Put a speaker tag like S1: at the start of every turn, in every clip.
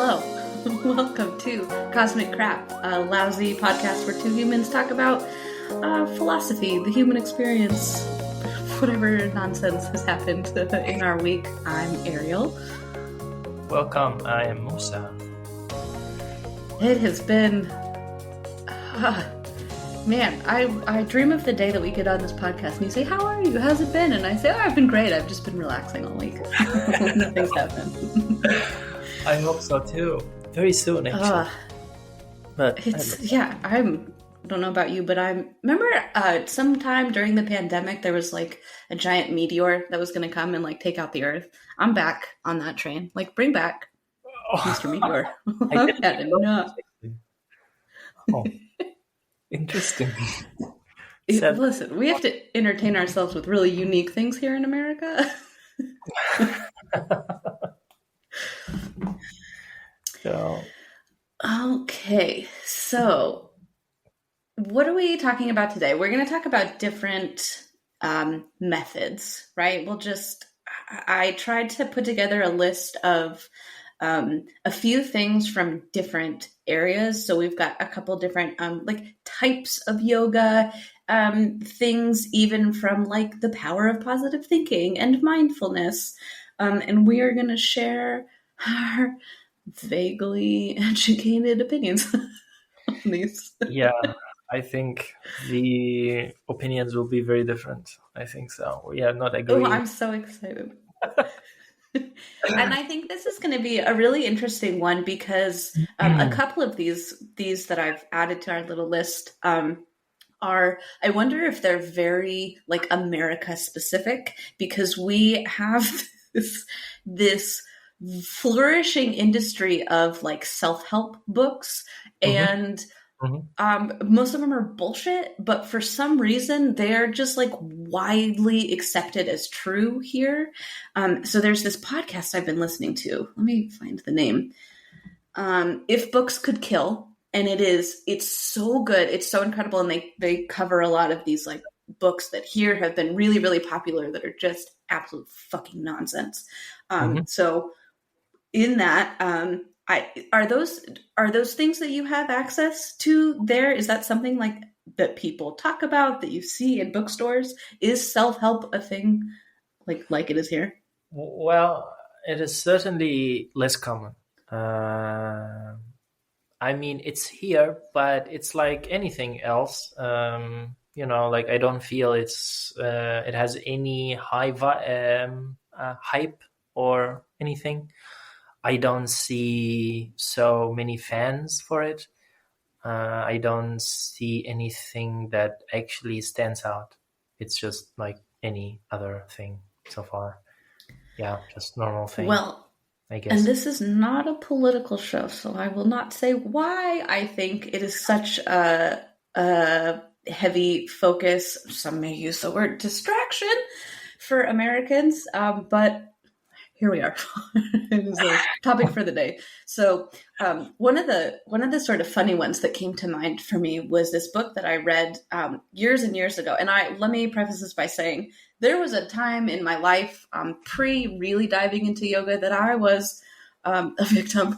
S1: Hello, welcome to Cosmic Crap, a lousy podcast where two humans talk about philosophy, the human experience, whatever nonsense has happened in our week. I'm Ariel.
S2: Welcome, I am Mousa.
S1: It has been... man, I dream of the day that we get on this podcast and you say, how are you? How's it been? And I say, I've been great. I've just been relaxing all week. Nothing's happened.
S2: I hope so too. Very soon, actually.
S1: But I don't know about you, but remember sometime during the pandemic, there was like a giant meteor that was going to come and like take out the Earth. I'm back on that train. Like, bring back Mr. Meteor. I've had enough.
S2: Oh, interesting.
S1: Listen, we have to entertain ourselves with really unique things here in America. Okay, so what are we talking about today? We're going to talk about different methods, right? I tried to put together a list of a few things from different areas. So we've got a couple different like types of yoga, things even from like the power of positive thinking and mindfulness. And we are going to share our vaguely educated opinions on these.
S2: Yeah, I think the opinions will be very different. I think so. We are not agreeing.
S1: Oh, I'm so excited. And I think this is going to be a really interesting one because a couple of these that I've added to our little list are, I wonder if they're very like America specific, because we have this flourishing industry of like self-help books, and most of them are bullshit, but for some reason they're just like widely accepted as true here. So there's this podcast I've been listening to. Let me find the name. If Books Could Kill, and it's so good, it's so incredible, and they cover a lot of these like books that here have been really, really popular that are just absolute fucking nonsense. So in that, are those things that you have access to there? Is that something like that people talk about, that you see in bookstores? Is self-help a thing like it is here?
S2: Well, it is certainly less common. I mean, it's here, but it's like anything else. Like I don't feel it has any hype or anything. I don't see so many fans for it. I don't see anything that actually stands out. It's just like any other thing so far. Yeah, just normal thing.
S1: Well,
S2: I guess.
S1: And this is not a political show, so I will not say why I think it is such a heavy focus. Some may use the word distraction for Americans, but here we are. It is a topic for the day. So one of the sort of funny ones that came to mind for me was this book that I read years and years ago. And let me preface this by saying there was a time in my life pre-really diving into yoga that I was a victim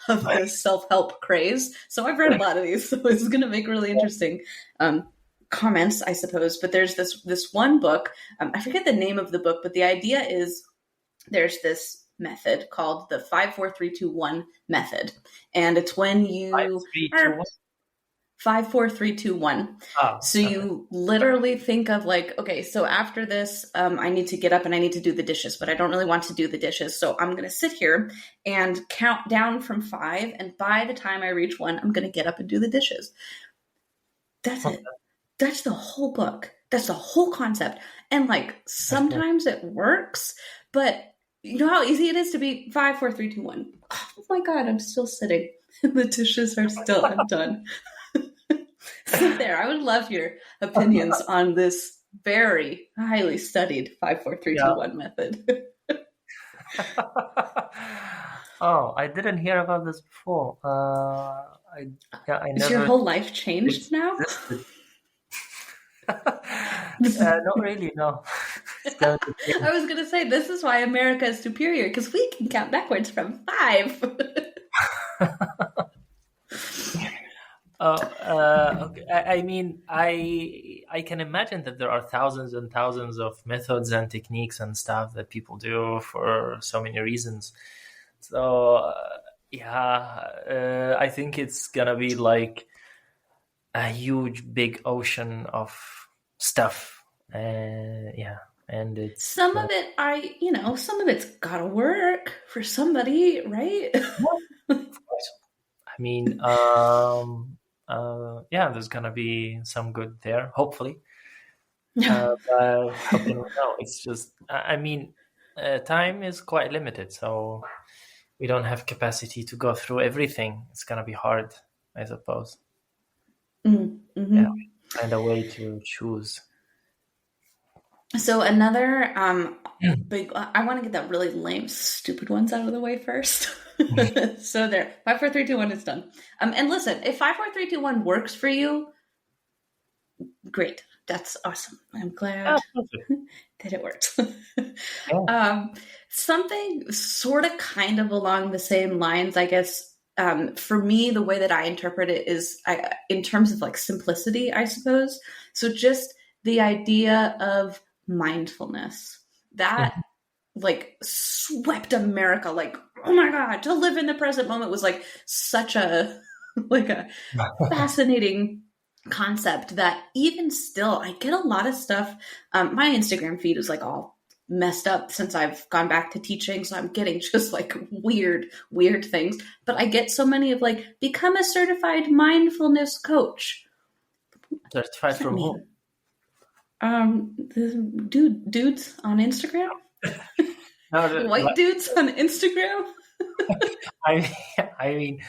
S1: of this self-help craze. So I've read a lot of these. So it's going to make really interesting comments, I suppose. But there's this one book. I forget the name of the book, but the idea is there's this method called the 5-4-3-2-1 method. And it's when you 5-4-3-2-1. So you literally think of like, okay, so after this, I need to get up and I need to do the dishes, but I don't really want to do the dishes. So I'm going to sit here and count down from 5. And by the time I reach 1, I'm going to get up and do the dishes. That's it. That's the whole book. That's the whole concept. And like, sometimes it works, but you know how easy it is to be 5-4-3-2-1. Oh my God, I'm still sitting. The dishes are still undone. So there, I would love your opinions on this very highly studied 5-4-3-2-1 method.
S2: Oh, I didn't hear about this before. I
S1: Is your whole life changed now?
S2: Not really, no.
S1: I was going to say, this is why America is superior, because we can count backwards from 5.
S2: Okay. I mean, I can imagine that there are thousands and thousands of methods and techniques and stuff that people do for so many reasons. So yeah, I think it's gonna be like a huge, big ocean of stuff. Yeah, and it's
S1: Some of it, some of it's gotta work for somebody, right?
S2: I mean, yeah, there's gonna be some good there, hopefully. But how can we know? It's just, I mean, time is quite limited, so we don't have capacity to go through everything. It's gonna be hard, I suppose. Yeah,
S1: Mm-hmm.
S2: find a way to choose.
S1: So another big, I want to get that really lame, stupid ones out of the way first. So there, 5, 4, 3, 2, 1 is done. And listen, if 5, 4, 3, 2, 1 works for you, great. That's awesome. I'm
S2: Ah,
S1: glad
S2: perfect.
S1: that it works.
S2: Yeah.
S1: um, Something sort of kind of along the same lines, I guess. For me, the way that I interpret it is in terms of like simplicity, I suppose. So just the idea of mindfulness that
S2: Mhm.
S1: like swept America. Like, oh my God, to live in the present moment was like such a like a fascinating concept that even still I get a lot of stuff. My Instagram feed is like all messed up since I've gone back to teaching, so I'm getting just like weird things. But I get so many of like become a certified mindfulness coach. What
S2: Certified
S1: does that
S2: from who?
S1: mean? The dudes on Instagram,
S2: No,
S1: white dudes on Instagram.
S2: I, I mean,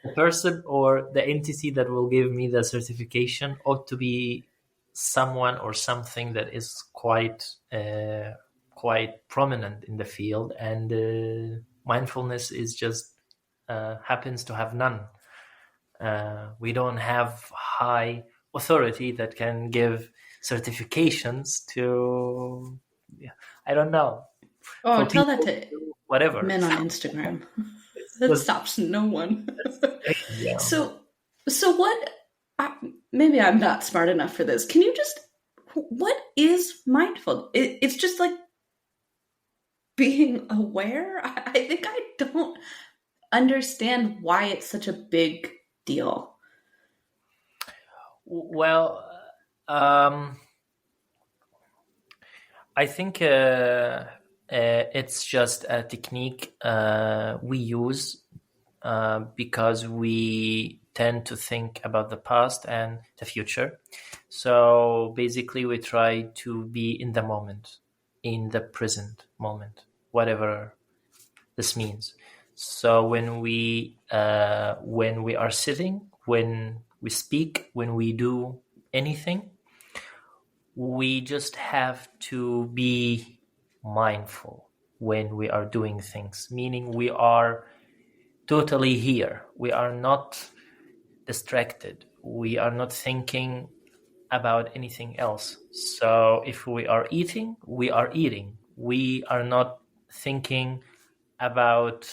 S2: the person or the entity that will give me the certification ought to be someone or something that is quite prominent in the field, and mindfulness is just happens to have none. We don't have high authority that can give certifications to. Yeah, I don't know,
S1: Oh,
S2: for
S1: tell that
S2: people
S1: to
S2: to do whatever.
S1: men on Instagram.
S2: It's
S1: That
S2: just
S1: stops no one.
S2: crazy. Yeah.
S1: so, so what? Maybe I'm not smart enough for this. Can you just? What is mindful? It's just like being aware. I think I don't understand why it's such a big deal.
S2: Well, I think it's just a technique we use because we tend to think about the past and the future. So basically, we try to be in the moment, in the present moment, whatever this means. So when we are sitting, when we speak, when we do anything, we just have to be mindful when we are doing things, meaning we are totally here. We are not distracted. We are not thinking about anything else. So if we are eating, we are eating. We are not thinking about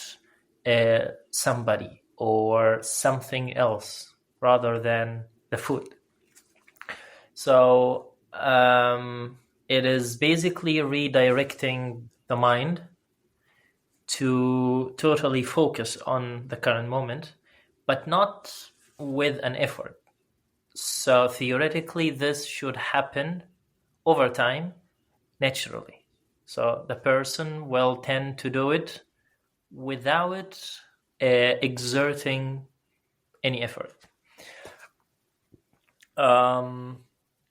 S2: somebody or something else rather than the food. So it is basically redirecting the mind to totally focus on the current moment, but not with an effort. So theoretically, this should happen over time naturally. So the person will tend to do it without exerting any effort. Um,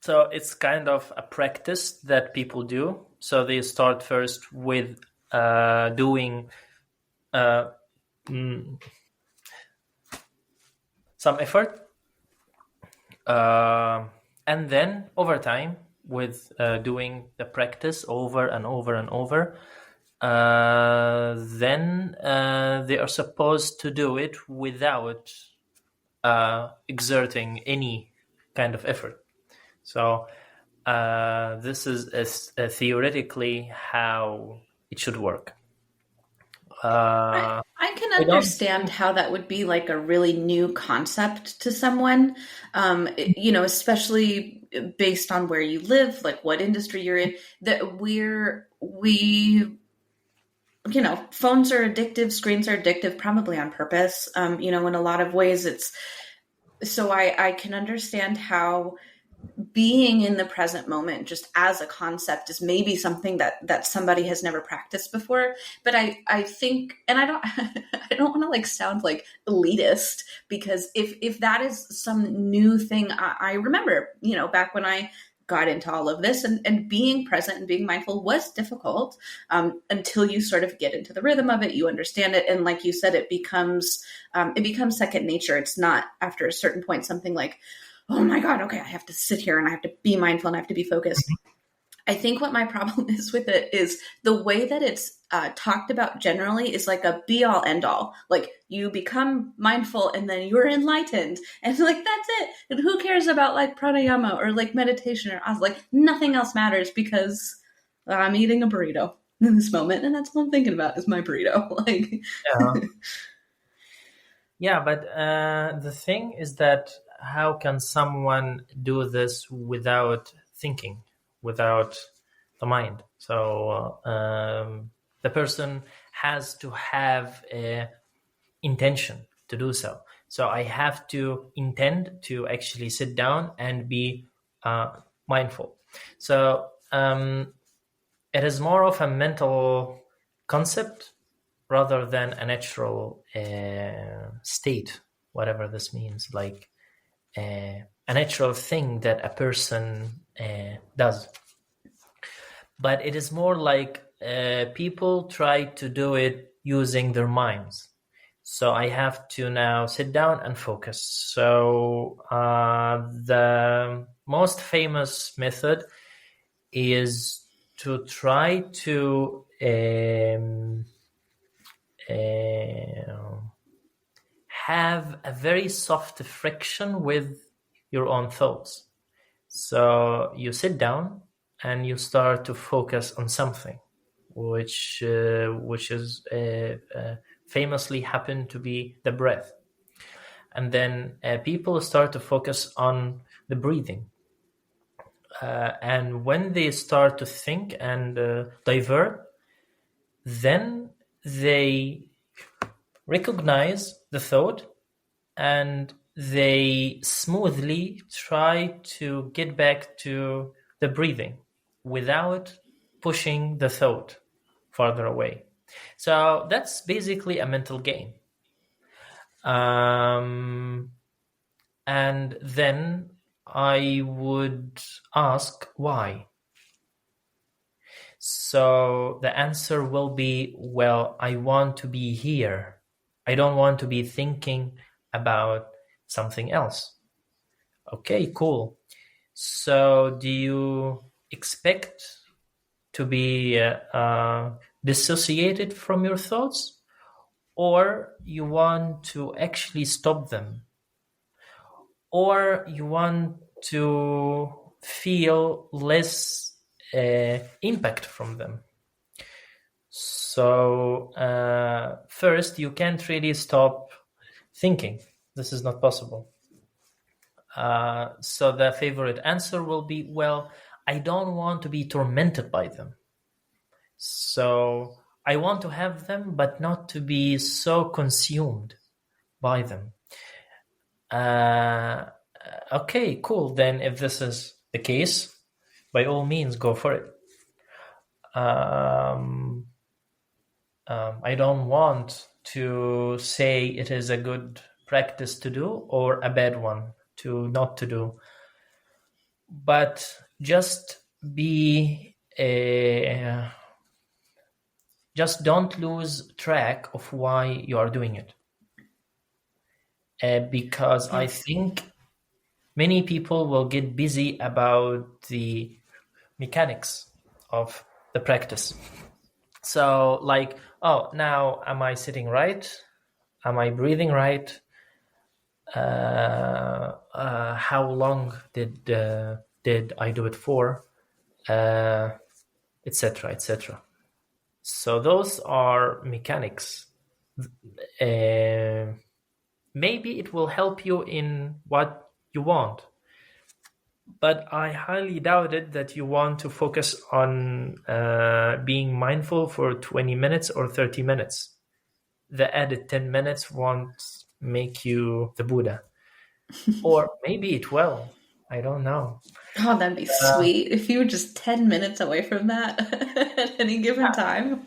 S2: so it's kind of a practice that people do. So they start first with doing uh, some effort, and then over time, with doing the practice over and over and over, then they are supposed to do it without exerting any kind of effort. So this is theoretically how it should work.
S1: I
S2: Uh,
S1: I can
S2: I don't.
S1: understand how that would be like a really new concept to someone, especially based on where you live, like what industry you're in. That phones are addictive, screens are addictive, probably on purpose. In a lot of ways, it's so I can understand how being in the present moment just as a concept is maybe something that somebody has never practiced before. But I think, and I don't I don't want to like sound like elitist, because if that is some new thing, I remember, back when I got into all of this, and being present and being mindful was difficult, until you sort of get into the rhythm of it, you understand it, and like you said, it becomes second nature. It's not, after a certain point, something like, oh my God, okay, I have to sit here and I have to be mindful and I have to be focused. I think what my problem is with it is the way that it's talked about generally is like a be all end all. Like, you become mindful and then you're enlightened. And like, that's it. And who cares about like pranayama or like meditation or like nothing else matters, because I'm eating a burrito in this moment. And that's what I'm thinking about is my burrito. Like,
S2: Yeah. Yeah, but the thing is that how can someone do this without thinking, without the mind? So the person has to have a intention to do so. So I have to intend to actually sit down and be mindful. So it is more of a mental concept rather than a natural state, whatever this means, like a natural thing that a person does. But it is more like people try to do it using their minds. So I have to now sit down and focus. So the most famous method is to try to have a very soft friction with your own thoughts. So you sit down and you start to focus on something, which is famously happened to be the breath. And then people start to focus on the breathing. And when they start to think and divert, then they recognize the thought and they smoothly try to get back to the breathing without pushing the thought farther away. So that's basically a mental game. And then I would ask why. So the answer will be, well, I want to be here. I don't want to be thinking about something else. Okay, cool. So do you expect to be dissociated from your thoughts, or you want to actually stop them, or you want to feel less impact from them? So first, you can't really stop thinking. This is not possible. So the favorite answer will be, well, I don't want to be tormented by them. So I want to have them, but not to be so consumed by them. Okay, cool. Then if this is the case, by all means, go for it. I don't want to say it is a good practice to do or a bad one to not to do, but just be just don't lose track of why you are doing it, because I
S1: yes.
S2: think many people will get busy about the mechanics of the practice. So like, oh, now am I sitting right? Am I breathing right? How long did I do it for? Etc. etc. So those are mechanics. Uh, Maybe it will help you in what you want, but I highly doubt it that you want to focus on being mindful for 20 minutes or 30 minutes. The added 10 minutes won't make you the Buddha. Or maybe it will. I don't know.
S1: Oh, that'd be
S2: Uh,
S1: sweet if you were just 10 minutes away from that at any given time.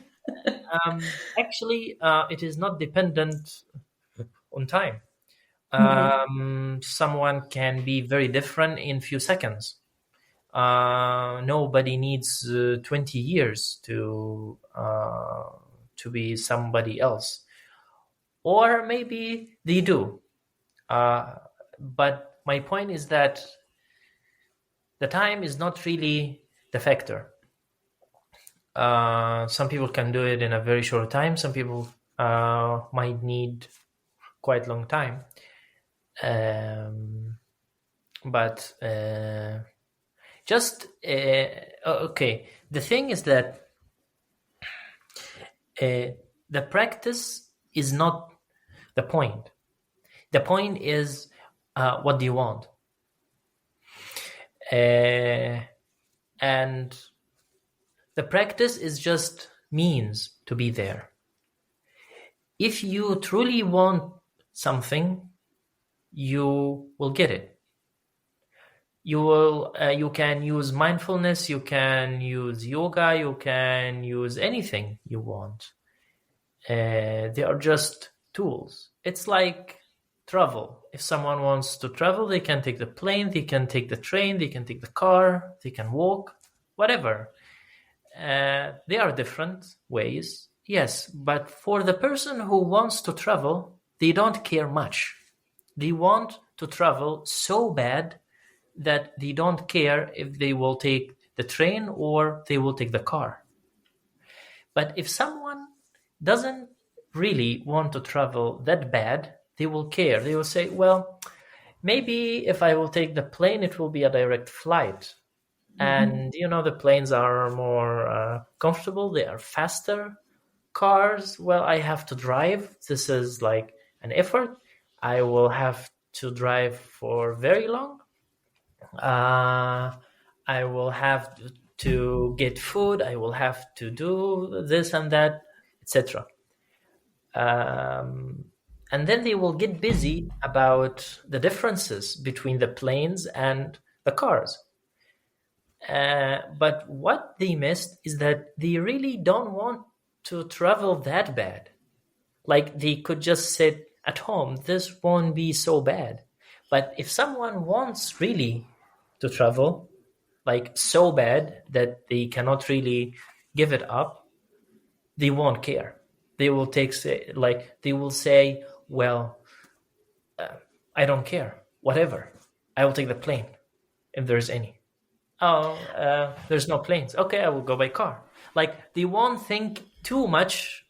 S2: Actually, it is not dependent on time.
S1: Hmm.
S2: Someone can be very different in few seconds. Nobody needs 20 years to be somebody else, or maybe they do. Uh, but my point is that the time is not really the factor. Some people can do it in a very short time. Some people might need quite long time. Um, but just okay. The thing is that the practice is not the point. The point is what do you want, and the practice is just means to be there. If you truly want something, you will get it. You can use mindfulness, you can use yoga, you can use anything you want. They are just tools. It's like travel. If someone wants to travel, they can take the plane, they can take the train, they can take the car, they can walk, whatever. They are different ways, yes, but for the person who wants to travel, they don't care much. They want to travel so bad that they don't care if they will take the train or they will take the car. But if someone doesn't really want to travel that bad, they will care. They will say, well, maybe if I will take the plane, it will be a direct flight.
S1: Hmm.
S2: And, the planes are more comfortable, they are faster. Cars, well, I have to drive. This is like an effort. I will have to drive for very long. Uh, I will have to get food. I will have to do this and that, etc. Um, and then they will get busy about the differences between the planes and the cars. But what they missed is that they really don't want to travel that bad. Like they could just sit at home. This won't be so bad. But if someone wants really to travel, like so bad that they cannot really give it up, they won't care. They will they will say, well, I don't care. Whatever. I will take the plane if there's any. Oh, there's no planes. Okay, I will go by car. Like they won't think too much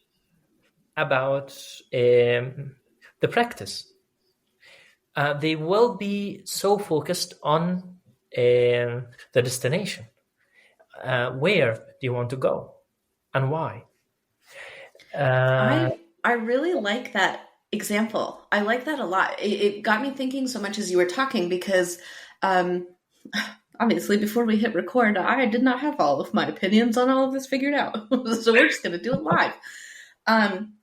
S2: about the practice. They will be so focused on the destination. Where do you want to go, and why? Uh,
S1: I really like that example. I like that a lot. It got me thinking so much as you were talking because um, obviously before we hit record, I did not have all of my opinions on all of this figured out. So we're just going to do it live. Um,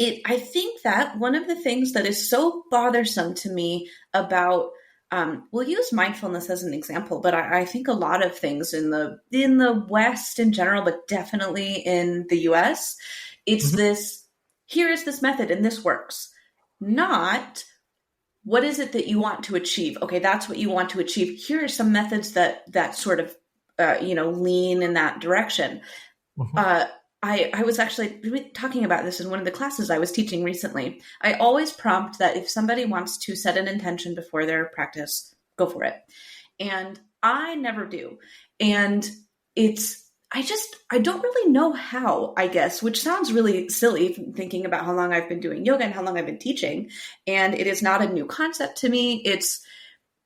S1: I think that one of the things that is so bothersome to me about we'll use mindfulness as an example, but I think a lot of things in the West in general, but definitely in the US, it's
S2: mhm,
S1: this here is this method and this works. Not what is it that you want to achieve? Okay, that's what you want to achieve. Here are some methods that sort of lean in that direction.
S2: mhm,
S1: uh, I was actually talking about this in one of the classes I was teaching recently. I always prompt that if somebody wants to set an intention before their practice, go for it. And I never do. And I don't really know how, I guess, which sounds really silly thinking about how long I've been doing yoga and how long I've been teaching. And it is not a new concept to me.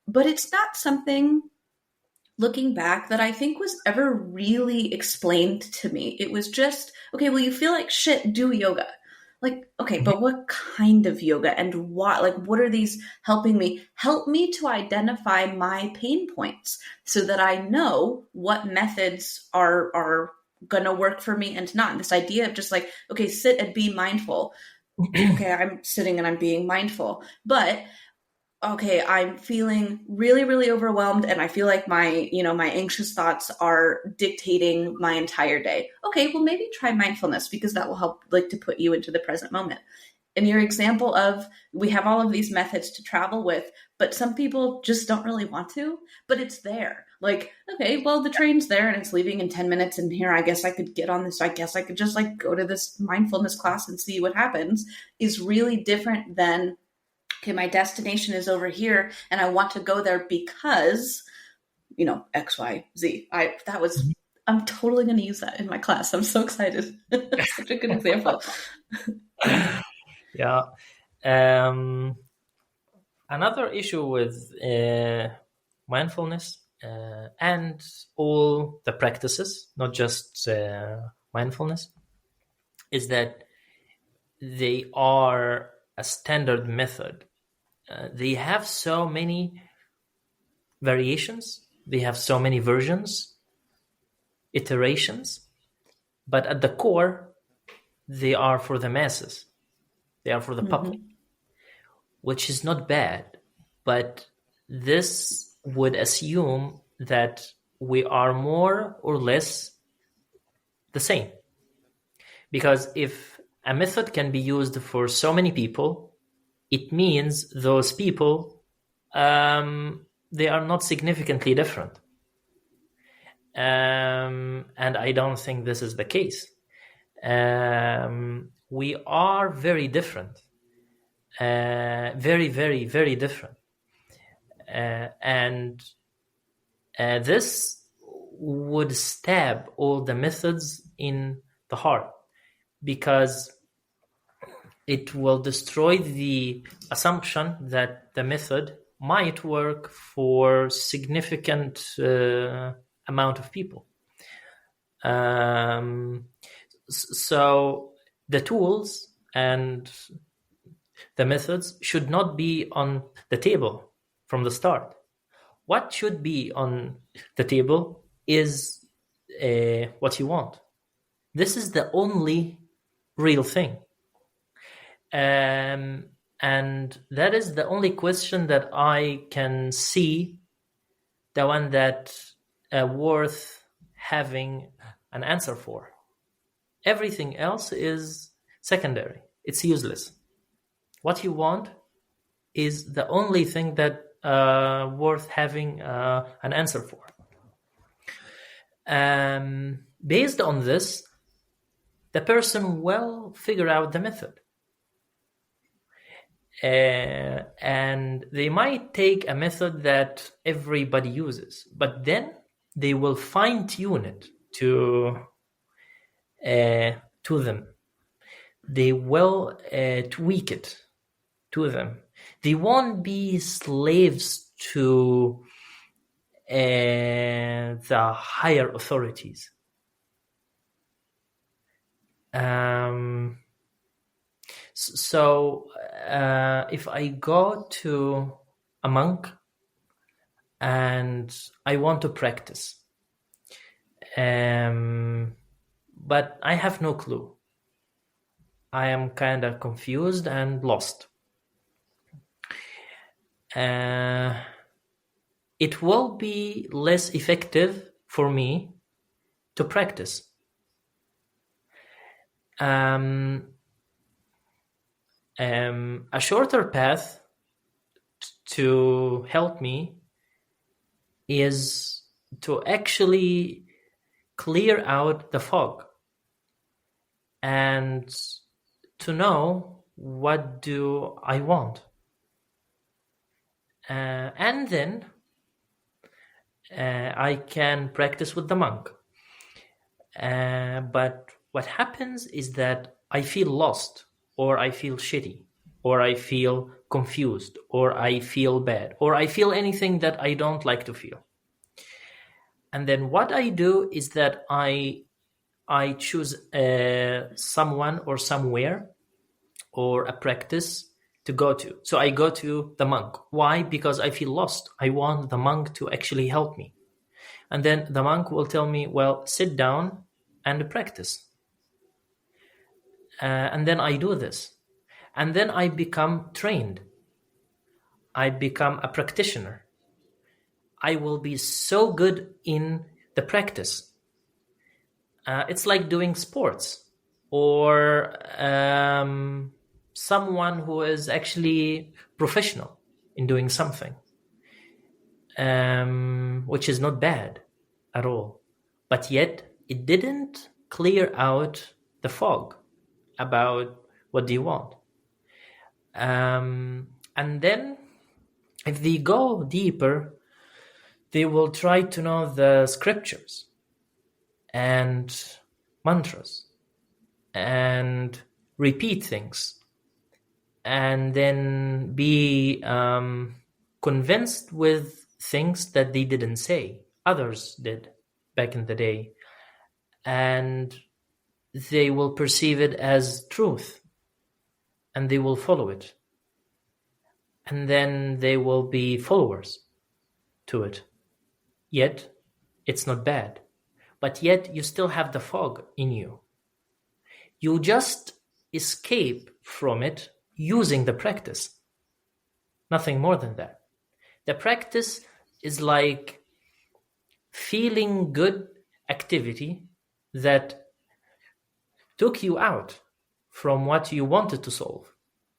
S1: But it's not something looking back that I think was ever really explained to me. It was just, okay, well, you feel like shit, do yoga. Like, okay,
S2: Mhm.
S1: but what kind of yoga and why? Like, what are these helping me? Help me to identify my pain points so that I know what methods are gonna work for me and not. And this idea of just like, okay, sit and be mindful. Okay, I'm sitting and I'm being mindful. But okay, I'm feeling really, really overwhelmed and I feel like my anxious thoughts are dictating my entire day. Okay, well, maybe try mindfulness because that will help like to put you into the present moment. In your example of we have all of these methods to travel with, but some people just don't really want to, but it's there. Like, okay, well, the train's there and it's leaving in 10 minutes and here I guess I could get on this. I guess I could just like go to this mindfulness class and see what happens is really different than okay, my destination is over here and I want to go there because, XYZ. I'm totally going to use that in my class. I'm so excited. Such a good example.
S2: Yeah. Um, Another issue with mindfulness and all the practices, not just mindfulness, is that they are a standard method. They have so many variations, they have so many versions, iterations, but at the core, they are for the masses, they are for the public,
S1: Mm-hmm.
S2: which is not bad. But this would assume that we are more or less the same. Because if a method can be used for so many people, it means those people they are not significantly different. And I don't think this is the case. We are very different, very, very, very different. And this would stab all the methods in the heart because it will destroy the assumption that the method might work for significant amount of people. So the tools and the methods should not be on the table from the start. What should be on the table is what you want. This is the only real thing. And that is the only question that I can see, the one that worth having an answer for. Everything else is secondary. It's useless. What you want is the only thing that worth having an answer for. Based on this, the person will figure out the method. And they might take a method that everybody uses, but then they will fine-tune it to them. They will tweak it to them. They won't be slaves to the higher authorities. So if I go to a monk and I want to practice, but I have no clue. I am kind of confused and lost. It will be less effective for me to practice. A shorter path to help me is to actually clear out the fog and to know what do I want. And then I can practice with the monk. But what happens is that I feel lost, or I feel shitty, or I feel confused, or I feel bad, or I feel anything that I don't like to feel. And then what I do is that I choose someone or somewhere or a practice to go to. So I go to the monk. Why? Because I feel lost. I want the monk to actually help me. And then the monk will tell me, well, sit down and practice. And then I do this. And then I become trained. I become a practitioner. I will be so good in the practice. It's like doing sports or someone who is actually professional in doing something, which is not bad at all. But yet it didn't clear out the fog about what do you want. And then if they go deeper, they will try to know the scriptures and mantras and repeat things and then be convinced with things that they didn't say. Others did back in the day. And they will perceive it as truth and they will follow it. And then they will be followers to it. Yet, it's not bad. But yet, you still have the fog in you. You just escape from it using the practice. Nothing more than that. The practice is like feeling good activity that took you out from what you wanted to solve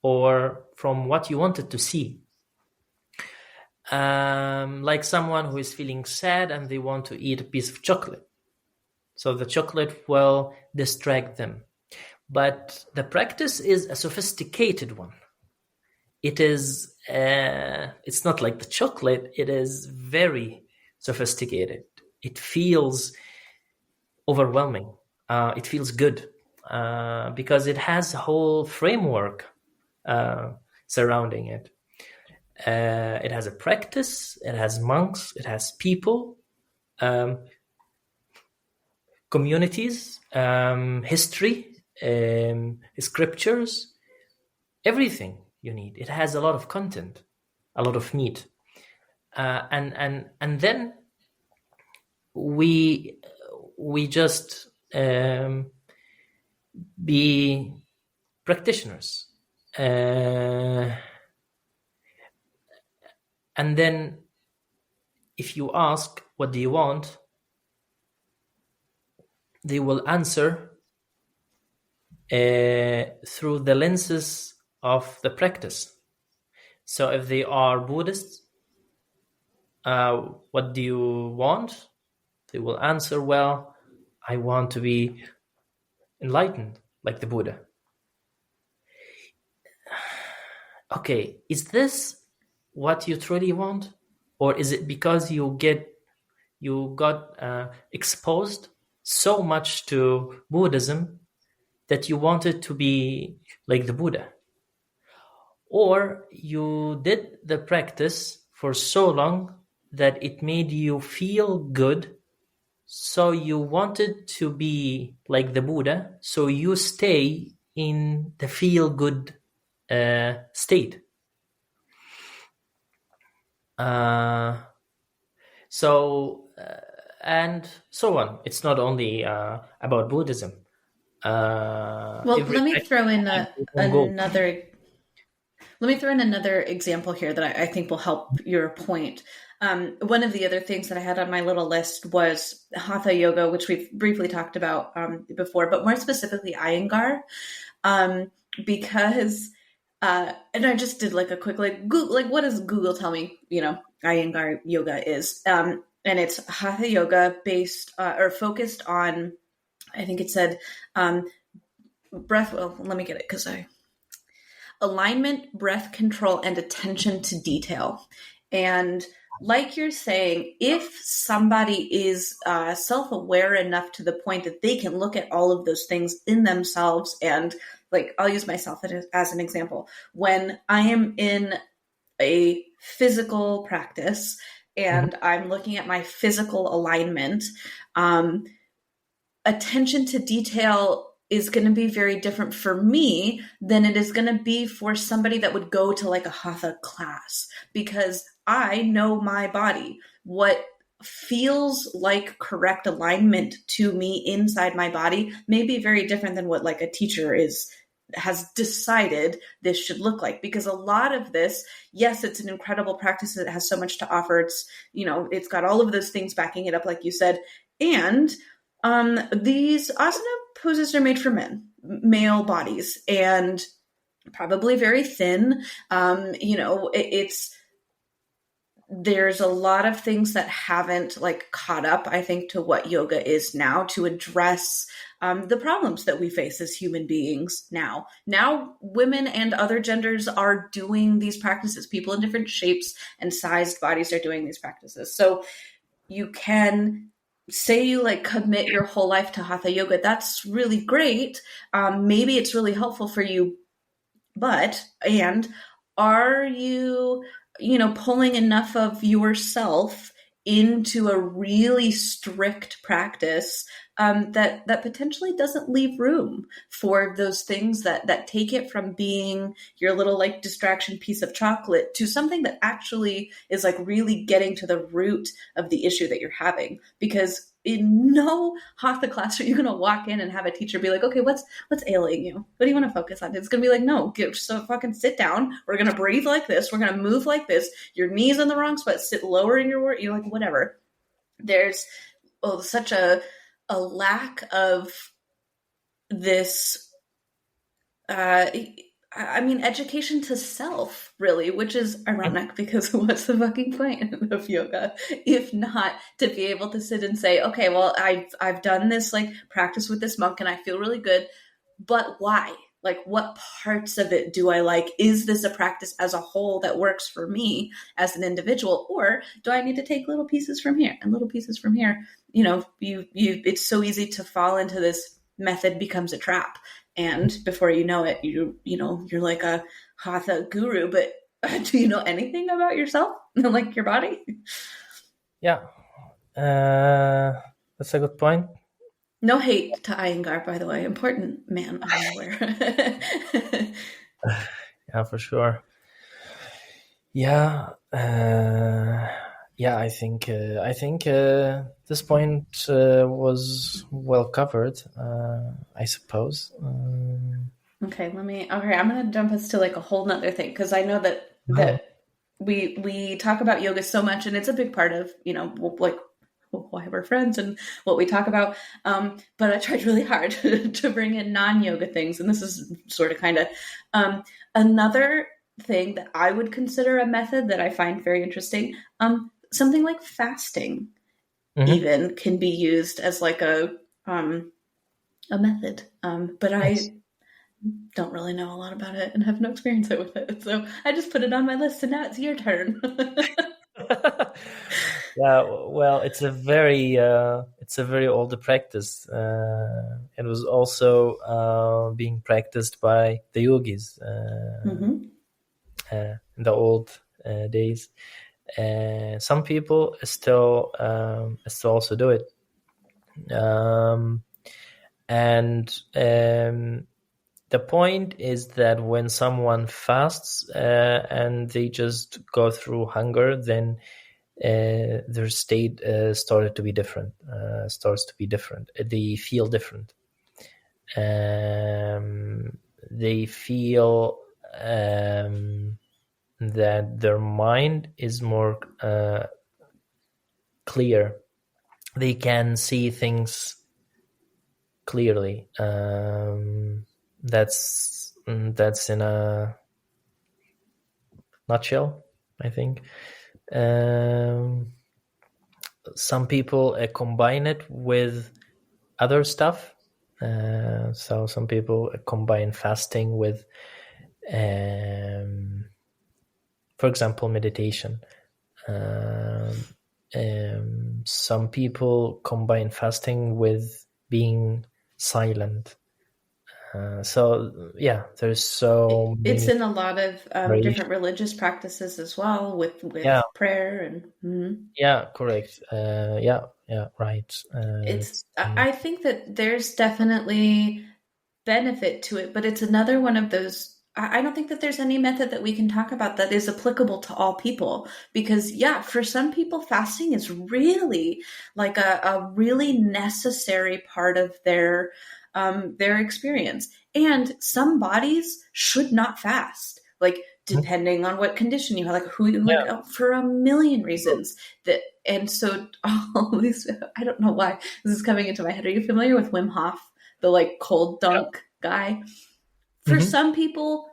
S2: or from what you wanted to see. Like someone who is feeling sad and they want to eat a piece of chocolate. So the chocolate will distract them. But the practice is a sophisticated one. It is, it's not like the chocolate, it is very sophisticated. It feels overwhelming. It feels good because it has a whole framework surrounding it. It has a practice, it has monks, it has people, communities, history, scriptures, everything you need. It has a lot of content, a lot of meat, and then we just be practitioners, and then if you ask what do you want, they will answer through the lenses of the practice. So if they are Buddhists, what do you want? They will answer, well, I want to be enlightened like the Buddha. Okay, is this what you truly want? Or is it because you got exposed so much to Buddhism that you wanted to be like the Buddha? Or you did the practice for so long that it made you feel good, so you wanted to be like the Buddha, so you stay in the feel-good state. And so on. It's not only about Buddhism.
S1: Well, let me throw in another. Let me throw in another example here that I think will help your point. One of the other things that I had on my little list was hatha yoga, which we've briefly talked about before, but more specifically Iyengar, because and I just did like a quick Google, what does Google tell me? Iyengar yoga is, and it's hatha yoga based or focused on, I think it said breath. Well, let me get it because alignment, breath control, and attention to detail. And like you're saying, if somebody is self-aware enough to the point that they can look at all of those things in themselves, and like I'll use myself as an example. When I am in a physical practice
S2: Mhm.
S1: and I'm looking at my physical alignment, um, attention to detail is going to be very different for me than it is going to be for somebody that would go to like a hatha class, because I know my body. What feels like correct alignment to me inside my body may be very different than what like a teacher is has decided this should look like. Because a lot of this, yes, it's an incredible practice, it has so much to offer, it's, you know, it's got all of those things backing it up like you said. And these asana poses are made for men, male bodies, and probably very thin. You know, it's there's a lot of things that haven't like caught up, I think, to what yoga is now to address the problems that we face as human beings now. Now, women and other genders are doing these practices. People in different shapes and sized bodies are doing these practices. So you can say you like commit your whole life to hatha yoga. That's really great. Maybe it's really helpful for you, but and are you, you know, pulling enough of yourself into a really strict practice that potentially doesn't leave room for those things that take it from being your little like distraction piece of chocolate to something that actually is like really getting to the root of the issue that you're having. Because in no hatha class are you going to walk in and have a teacher be like, okay, what's ailing you? What do you want to focus on? It's going to be like, no, so fucking sit down. We're going to breathe like this. We're going to move like this. Your knees in the wrong spot. Sit lower in your work. You're like, whatever. There's such a lack of this. I mean, education to self, really, which is ironic because what's the fucking point of yoga if not to be able to sit and say, okay, well, I've done this like practice with this monk and I feel really good, but why? Like, what parts of it do I like? Is this a practice as a whole that works for me as an individual, or do I need to take little pieces from here and little pieces from here? You know, it's so easy to fall into this method becomes a trap, and before you know it, you know you're like a hatha guru, but do you know anything about yourself, like your body?
S2: Yeah, that's a good point.
S1: No hate to Iyengar, by the way. Important man, I'm aware.
S2: Yeah, for sure. Yeah, yeah. I think this point was well covered. I suppose.
S1: Okay, okay, I'm gonna jump us to like a whole nother thing, because I know that
S2: No.
S1: we talk about yoga so much, and it's a big part of, you know, like why we're friends and what we talk about. But I tried really hard to bring in non-yoga things, and this is sort of kind of another thing that I would consider a method that I find very interesting. Something like fasting
S2: Mm-hmm.
S1: even can be used as like a method. But
S2: Nice.
S1: I don't really know a lot about it and have no experience with it. So I just put it on my list, and now it's your turn.
S2: Yeah, well, it's a very old practice. It was also being practiced by the yogis
S1: Mm-hmm.
S2: in the old days. Some people still also do it, um, and the point is that when someone fasts and they just go through hunger, then their state starts to be different. They feel different. They feel that their mind is more clear. They can see things clearly. That's in a nutshell, I think. Um, some people combine it with other stuff. So some people combine fasting with, for example, meditation. Some people combine fasting with being silent. So yeah, there's so
S1: It's
S2: many
S1: in a lot of different
S2: variations.
S1: religious practices as well,
S2: Yeah,
S1: with prayer and
S2: yeah, correct. Yeah, yeah, right.
S1: it's. I think that there's definitely benefit to it, but it's another one of those. I don't think that there's any method that we can talk about that is applicable to all people because, yeah, for some people, fasting is really like a really necessary part of their experience. And some bodies should not fast, like
S2: Mhm.
S1: depending on what condition you have, like who, like
S2: Yeah.
S1: for a million reasons that. And so all these, I don't know why this is coming into my head. Are you familiar with Wim Hof? The like cold dunk guy. For
S2: Hmm.
S1: some people,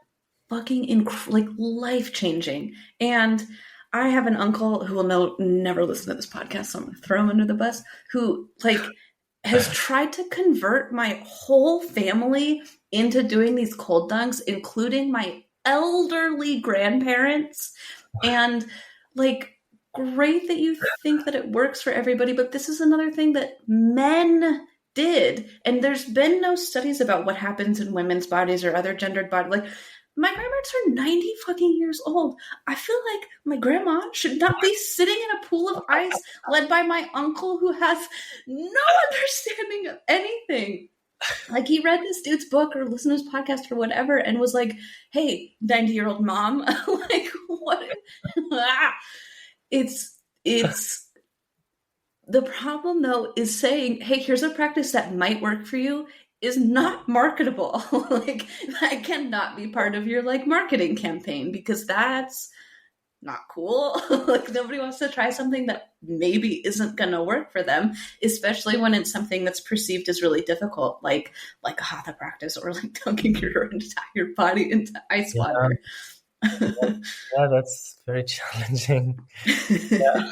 S1: fucking like life changing. And I have an uncle who will never listen to this podcast, so I'm gonna throw him under the bus. Who like has tried to convert my whole family into doing these cold dunks, including my elderly grandparents. And like, great that you think that it works for everybody, but this is another thing that men did. And there's been no studies about what happens in women's bodies or other gendered bodies. Like, my grandparents are 90 fucking years old. I feel like my grandma should not be sitting in a pool of ice led by my uncle who has no understanding of anything. Like, he read this dude's book or listened to his podcast or whatever and was like, hey, 90-year-old mom, like, what? It's the problem, though, is saying, hey, here's a practice that might work for you is not marketable. Like, that cannot be part of your like marketing campaign because that's not cool. Like, nobody wants to try something that maybe isn't going to work for them, especially when it's something that's perceived as really difficult, like a hatha practice or like dunking your entire body into ice
S2: Yeah,
S1: water.
S2: yeah, that's very challenging. Yeah.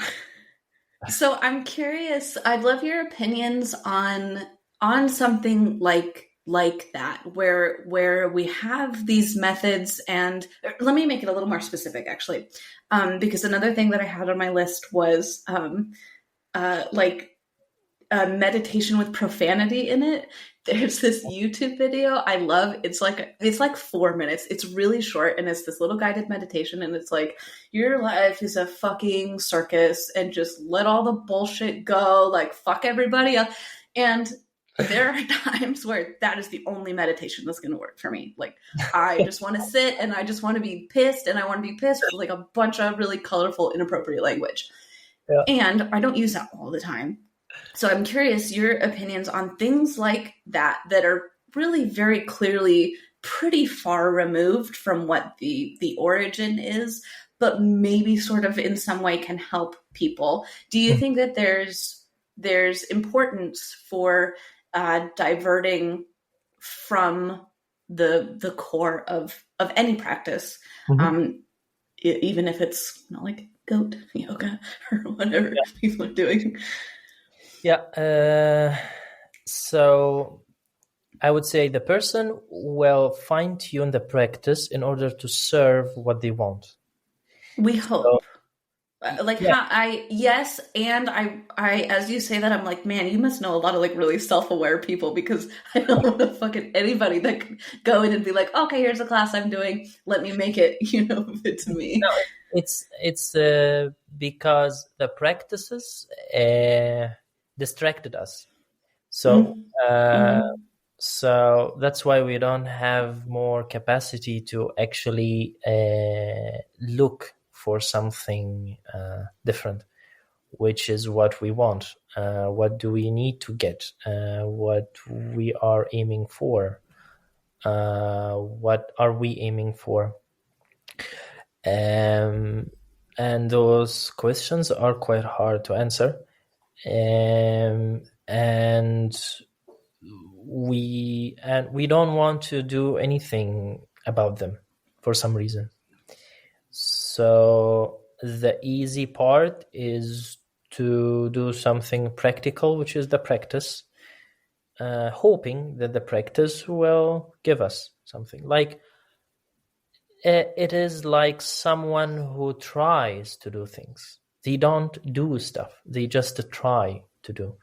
S1: So I'm curious. I'd love your opinions on something like that, where we have these methods. And let me make it a little more specific, actually, because another thing that I had on my list was like a meditation with profanity in it. There's this YouTube video I love. It's like 4 minutes. It's really short and it's this little guided meditation and it's like your life is a fucking circus and just let all the bullshit go, like fuck everybody else. And there are times where that is the only meditation that's going to work for me. Like, I just want to sit and I just want to be pissed and I want to be pissed with like a bunch of really colorful, inappropriate language.
S2: Yeah.
S1: And I don't use that all the time. So I'm curious your opinions on things like that are really very clearly pretty far removed from what the origin is, but maybe sort of in some way can help people. Do you think that there's importance for diverting from the core of any practice,
S2: Mhm.
S1: even if it's not like goat yoga or whatever
S2: Yeah.
S1: people are doing?
S2: Yeah. So I would say the person will fine tune the practice in order to serve what they want.
S1: We
S2: So
S1: hope. Like,
S2: yeah,
S1: how I yes, and I as you say that I'm like, man, you must know a lot of like really self-aware people because I don't know the fucking anybody that could go in and be like, okay, here's a class I'm doing, let me make it, fit to me.
S2: no, it's because the practices distracted us. So uh,
S1: Mm-hmm.
S2: so that's why we don't have more capacity to actually look for something different, which is what we want. What do we need to get? What we are aiming for? What are we aiming for? And those questions are quite hard to answer. And we don't want to do anything about them for some reason. So the easy part is to do something practical, which is the practice, hoping that the practice will give us something. Like it is like someone who tries to do things. They don't do stuff. They just try to do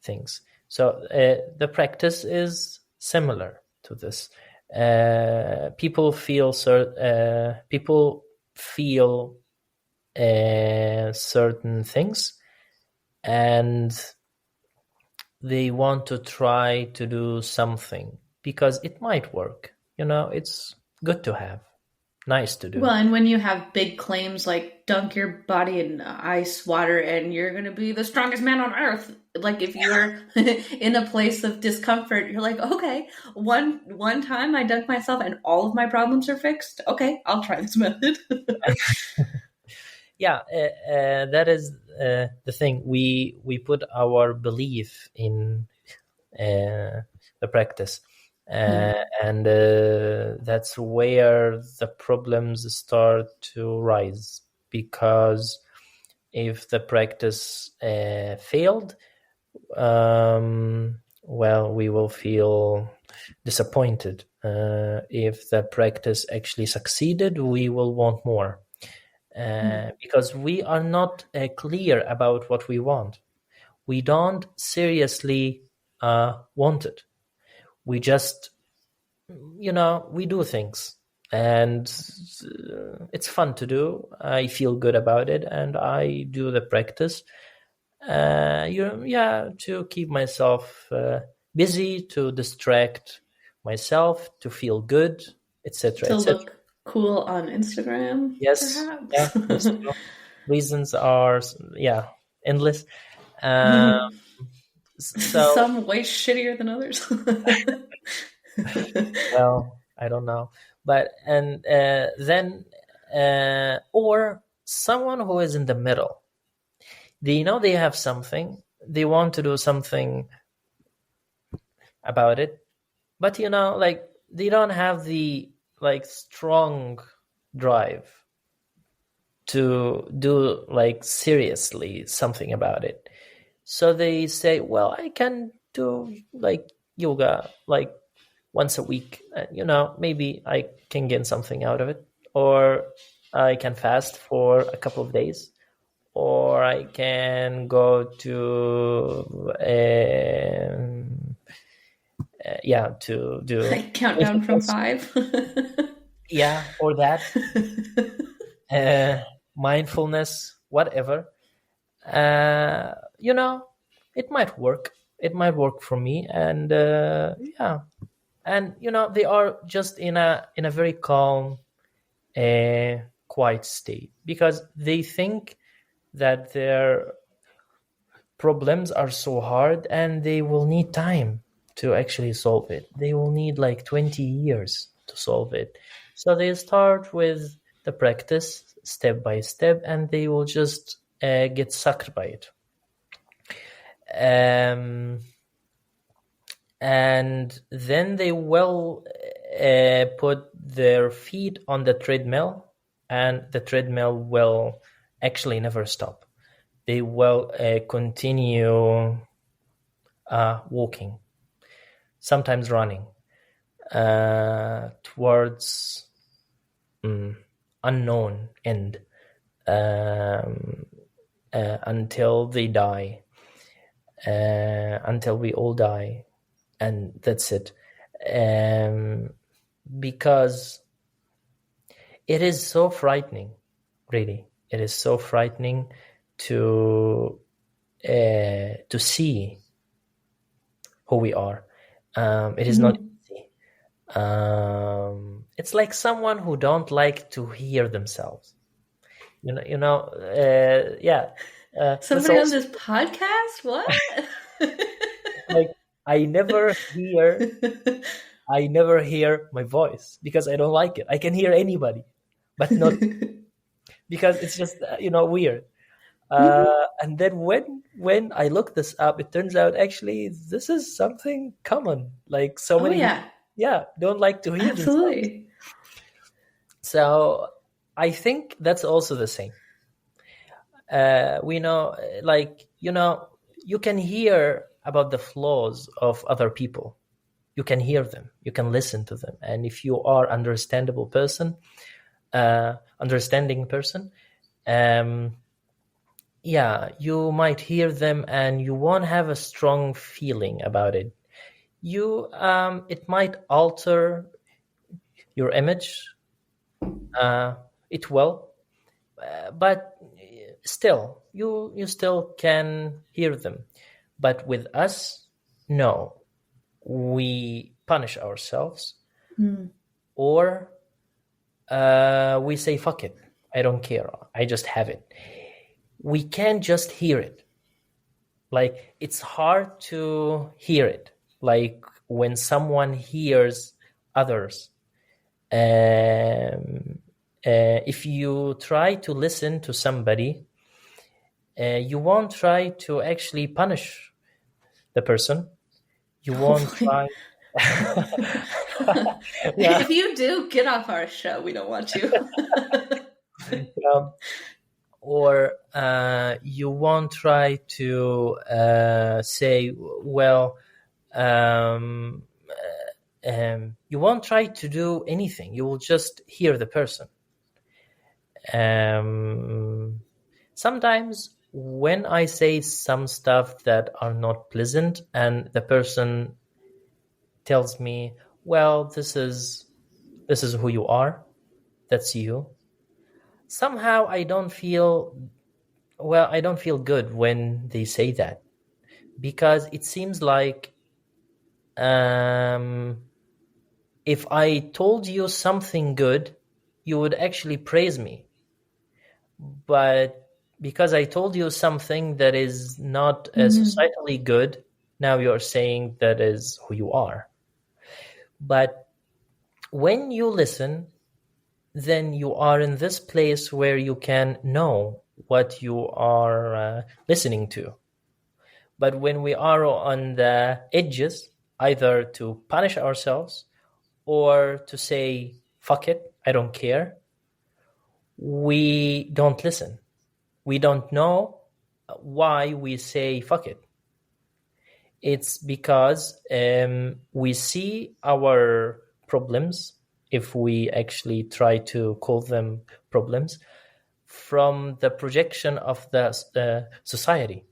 S2: things. So the practice is similar. to this. People feel certain things, and they want to try to do something because it might work. It's good to have, nice to do.
S1: Well, and when you have big claims like dunk your body in ice water and you're going to be the strongest man on earth, like if you're in a place of discomfort, you're like, okay, one time I dunk myself and all of my problems are fixed. Okay, I'll try this method.
S2: Yeah, that is the thing. We put our belief in the practice,
S1: Hmm.
S2: and that's where the problems start to rise, because if the practice failed, well, we will feel disappointed. If the practice actually succeeded, we will want more, because we are not clear about what we want. We don't seriously want it. We just, we do things, and it's fun to do. I feel good about it, and I do the practice. To keep myself busy, to distract myself, to feel good, etc.,
S1: To
S2: etc.
S1: look cool on Instagram,
S2: Yes, yeah,
S1: perhaps.
S2: those reasons are, endless. Uh, so,
S1: Some way shittier than others.
S2: well, I don't know, but and then or someone who is in the middle. They have something, they want to do something about it, but like they don't have the like strong drive to do like seriously something about it. So they say, well, I can do like yoga like once a week, and maybe I can get something out of it, or I can fast for a couple of days, or I can go to to do
S1: I count down from 5.
S2: yeah, or that uh, mindfulness, whatever. uh, you know it might work, for me, and and they are just in a very calm, quiet state, because they think that their problems are so hard and they will need time to actually solve it. They will need like 20 years to solve it. So they start with the practice step by step, and they will just get sucked by it. And then they will put their feet on the treadmill, and the treadmill will actually never stop. They will continue walking, sometimes running towards unknown end, until they die, until we all die, and that's it. Because it is so frightening, really. It is so frightening to see who we are. It is not easy. It's like someone who don't like to hear themselves. Yeah. That's
S1: Somebody on
S2: also
S1: this podcast? What?
S2: like I never hear my voice because I don't like it. I can hear anybody, but not because it's just weird. And then when I look this up, it turns out actually this is something common. Like so
S1: Oh,
S2: many people,
S1: yeah.
S2: don't like to hear themselves.
S1: Absolutely.
S2: So I think that's also the same. We know, you can hear about the flaws of other people. You can hear them. You can listen to them. And if you are understanding person, you might hear them, and you won't have a strong feeling about it. it might alter your image. It will, but still, you still can hear them. But with us, no, we punish ourselves,
S1: Mm.
S2: or we say fuck it, I don't care, I just have it. We can't just hear it. Like, it's hard to hear it. Like when someone hears others, if you try to listen to somebody, you won't try to actually punish the person. You won't
S1: Hopefully.
S2: try. Yeah.
S1: If you do, get off our show. We don't want you.
S2: um, or you won't try to say, well, um, you won't try to do anything. You will just hear the person. Sometimes when I say some stuff that are not pleasant and the person tells me, well, this is who you are, that's you, somehow I don't feel good when they say that, because it seems like, if I told you something good, you would actually praise me. But because I told you something that is not
S1: Mhm.
S2: societally good, now you're saying that is who you are. But when you listen, then you are in this place where you can know what you are listening to. But when we are on the edges, either to punish ourselves or to say, fuck it, I don't care, we don't listen. We don't know why we say fuck it. It's because we see our problems, if we actually try to call them problems, from the projection of the society.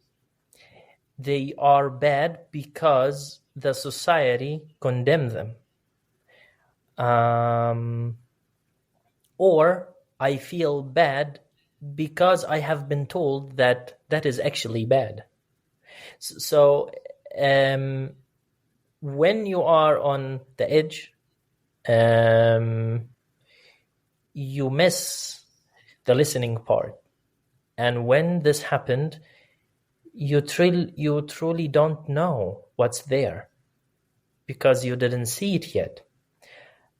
S2: They are bad because the society condemn them. Or I feel bad because I have been told that that is actually bad. So when you are on the edge, you miss the listening part. And when this happened, you truly don't know what's there because you didn't see it yet.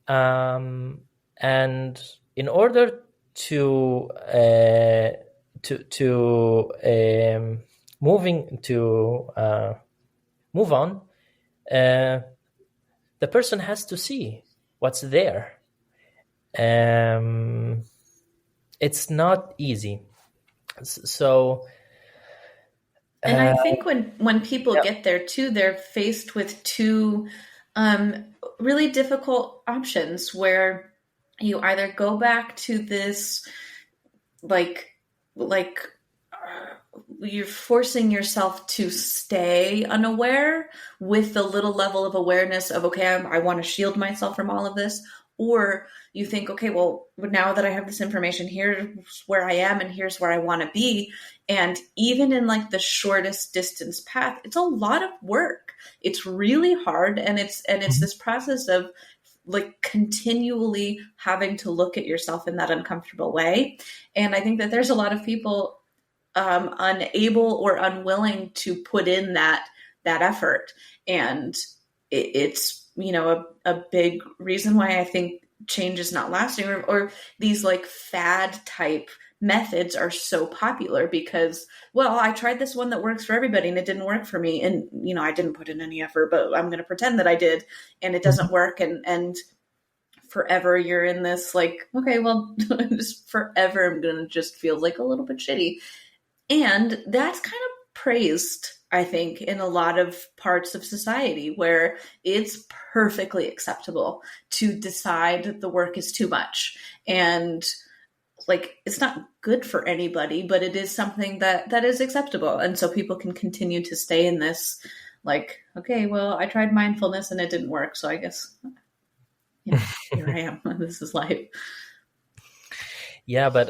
S2: And in order to moving to move on, the person has to see what's there. It's not easy. So
S1: And I think when people
S2: yeah.
S1: get there too, they're faced with two um, really difficult options where you either go back to this like like you're forcing yourself to stay unaware with the little level of awareness of, okay, I want to shield myself from all of this, or you think, okay, well, now that I have this information, here's where I am and here's where I want to be. And even in like the shortest distance path, it's a lot of work. It's really hard, and it's
S2: Mhm.
S1: this process of like continually having to look at yourself in that uncomfortable way. And I think that there's a lot of people unable or unwilling to put in that effort, and it's a big reason why I think change is not lasting, or these like fad type methods are so popular because, well, I tried this one that works for everybody and it didn't work for me, and I didn't put in any effort, but I'm going to pretend that I did, and it doesn't work, and forever you're in this like, okay, well, just forever I'm going to just feel like a little bit shitty. And that's kind of praised, I think, in a lot of parts of society where it's perfectly acceptable to decide that the work is too much. And like, it's not good for anybody, but it is something that is acceptable. And so people can continue to stay in this Like, okay, well, I tried mindfulness and it didn't work, so I guess, here I am. This is life.
S2: Yeah, but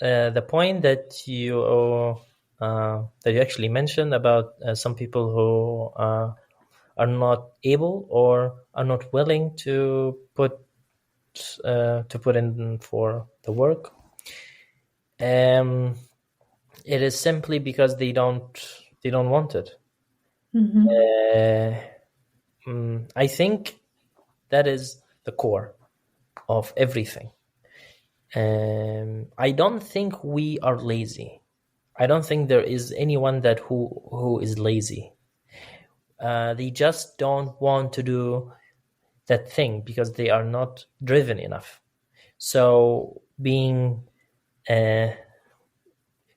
S2: the point that you actually mentioned about some people who are not able or are not willing to put in for the work, um, it is simply because they don't want it.
S1: Mm-hmm.
S2: I think that is the core of everything. I don't think we are lazy. I don't think there is anyone that who is lazy. They just don't want to do that thing because they are not driven enough. So uh,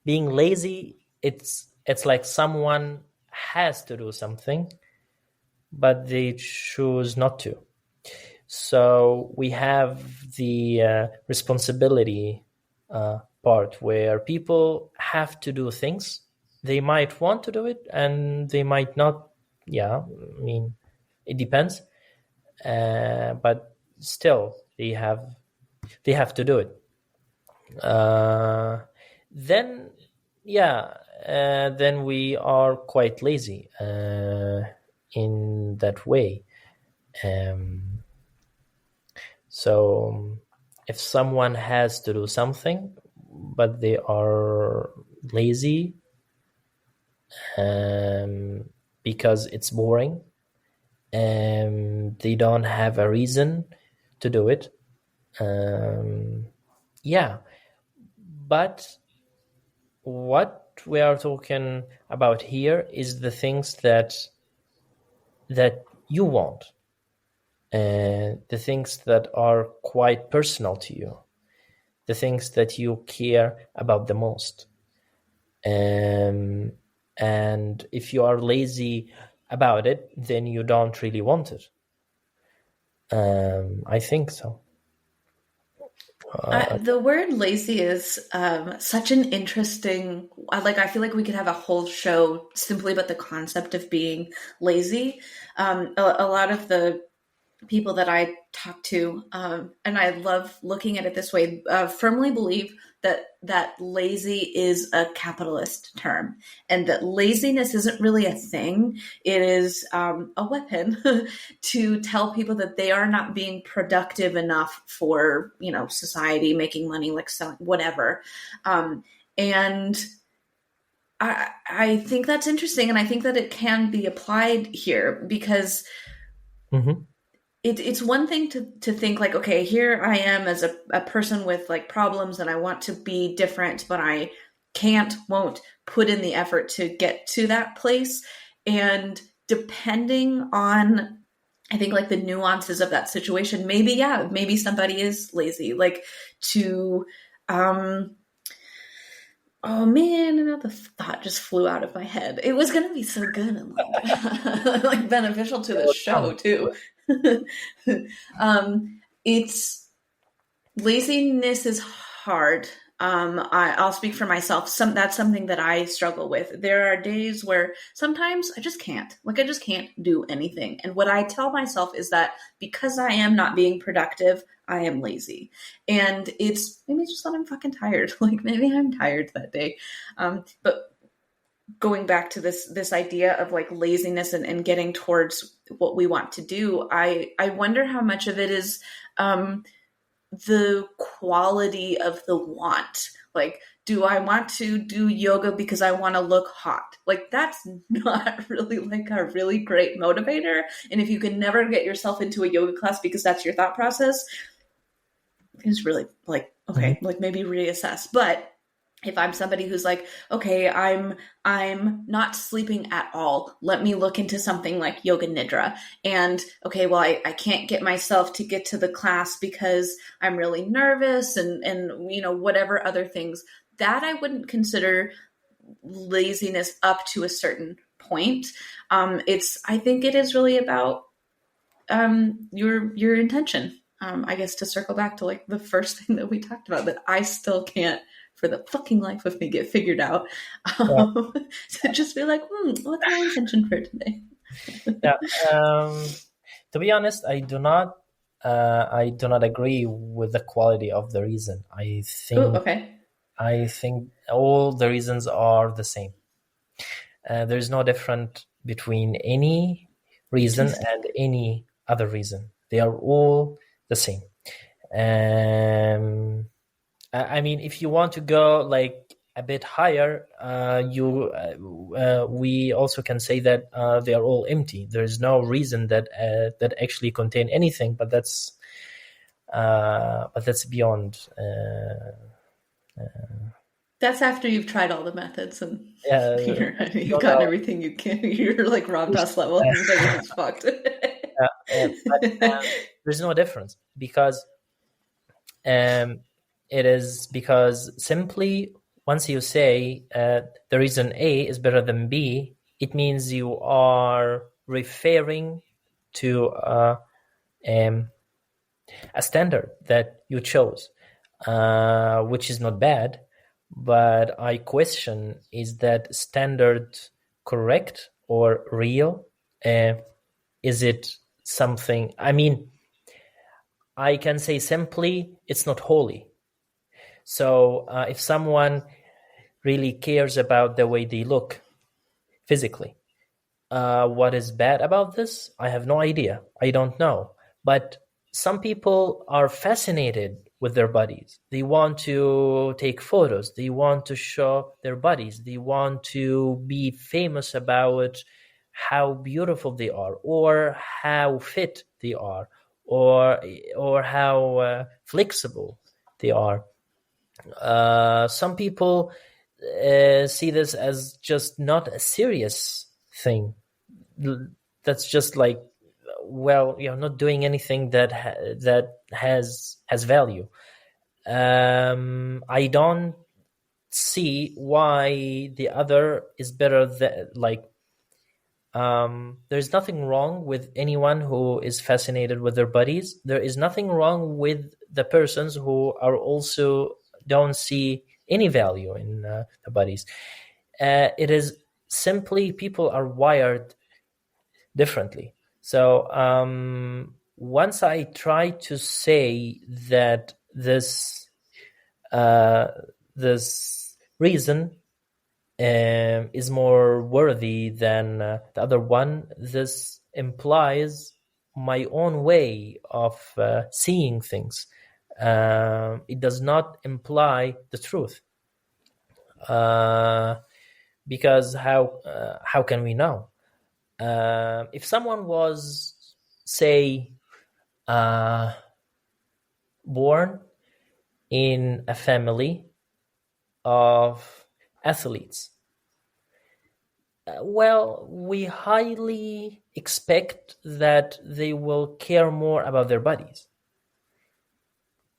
S2: being lazy, it's like someone has to do something, but they choose not to. So we have the responsibility part where people have to do things. They might want to do it and they might not. Yeah, I mean, it depends. But still, they have to do it. Uh, then, yeah, then we are quite lazy in that way. Um, So if someone has to do something, but they are lazy because it's boring, and they don't have a reason to do it, yeah. But what we are talking about here is the things that you want, and the things that are quite personal to you, the things that you care about the most. And if you are lazy about it, then you don't really want it. I think so.
S1: The word lazy is such an interesting, like, I feel like we could have a whole show simply about the concept of being lazy. A lot of the people that I talk to, and I love looking at it this way, firmly believe that lazy is a capitalist term, and that laziness isn't really a thing. It is a weapon to tell people that they are not being productive enough for society, making money, like selling whatever, and I think that's interesting, and I think that it can be applied here because
S2: Mhm.
S1: it's one thing to think like, okay, here I am as a person with like problems and I want to be different, but I won't put in the effort to get to that place. And depending on, I think, like the nuances of that situation, maybe, yeah, maybe somebody is lazy, like to, um, oh man, another thought just flew out of my head. It was gonna be so good and like like beneficial to the
S2: Well,
S1: show too. It's laziness is hard. I'll speak for myself. That's something that I struggle with. There are days where sometimes I just can't. Like I just can't do anything. And what I tell myself is that because I am not being productive, I am lazy. And it's maybe just that I'm fucking tired. Like maybe I'm tired that day. But going back to this idea of like laziness and getting towards what we want to do, I wonder how much of it is the quality of the want. Like, do I want to do yoga because I want to look hot? Like, that's not really like a really great motivator. And if you can never get yourself into a yoga class because that's your thought process, it's really like, okay,
S2: Mhm.
S1: like maybe reassess. But if I'm somebody who's like, okay, I'm not sleeping at all, let me look into something like yoga nidra. And okay, well, I can't get myself to get to the class because I'm really nervous and whatever other things, that I wouldn't consider laziness up to a certain point. I think it is really about your intention. I guess to circle back to like the first thing that we talked about, that I still can't for the fucking life of me get figured out.
S2: Yeah,
S1: So just be like, what's my intention for today?
S2: yeah. To be honest, I do not agree with the quality of the reason.
S1: Oh, okay.
S2: I think all the reasons are the same. There's no different between any reason
S1: Interesting.
S2: and any other reason. They are all the same. I mean, if you want to go like a bit higher, we also can say that they are all empty. There is no reason that actually contain anything, but that's beyond.
S1: That's after you've tried all the methods and
S2: Uh,
S1: you've
S2: don't
S1: gotten
S2: know.
S1: everything you can. You're like Ram Dass level and everything's fucked.
S2: But there's no difference because um, it is because simply once you say the reason A is better than B, it means you are referring to a standard that you chose, which is not bad. But I question, is that standard correct or real? Is it something? I mean, I can say simply, it's not holy. So if someone really cares about the way they look physically, what is bad about this? I have no idea. I don't know. But some people are fascinated with their bodies. They want to take photos. They want to show their bodies. They want to be famous about how beautiful they are, or how fit they are, or how flexible they are. Some people see this as just not a serious thing. That's just like, well, you're not doing anything that has value. I don't see why the other is better than, like, there's nothing wrong with anyone who is fascinated with their bodies. There is nothing wrong with the persons who are also don't see any value in the bodies. It is simply people are wired differently. So once I try to say that uh, this reason is more worthy than the other one, this implies my own way of seeing things. It does not imply the truth, because how can we know? If someone was, say, born in a family of athletes, well, we highly expect that they will care more about their bodies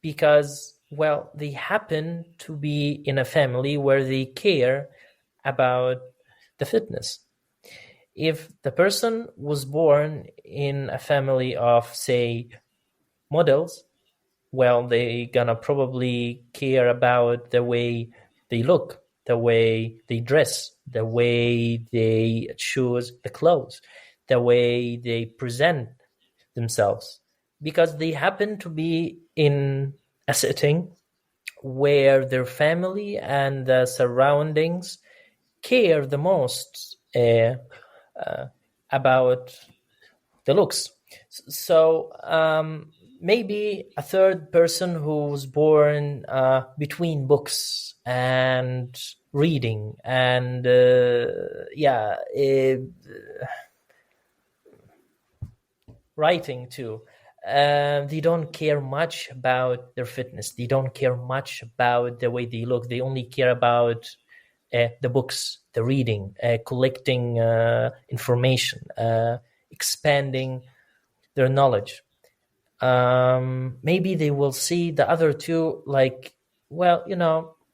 S2: because, well, they happen to be in a family where they care about the fitness. If the person was born in a family of, say, models, well, they gonna probably care about the way they look, the way they dress, the way they choose the clothes, the way they present themselves, because they happen to be in a setting where their family and the surroundings care the most about the looks. So maybe a third person who was born between books and reading and writing too. They don't care much about their fitness. They don't care much about the way they look. They only care about the books, the reading, collecting information, expanding their knowledge. Maybe they will see the other two like, well,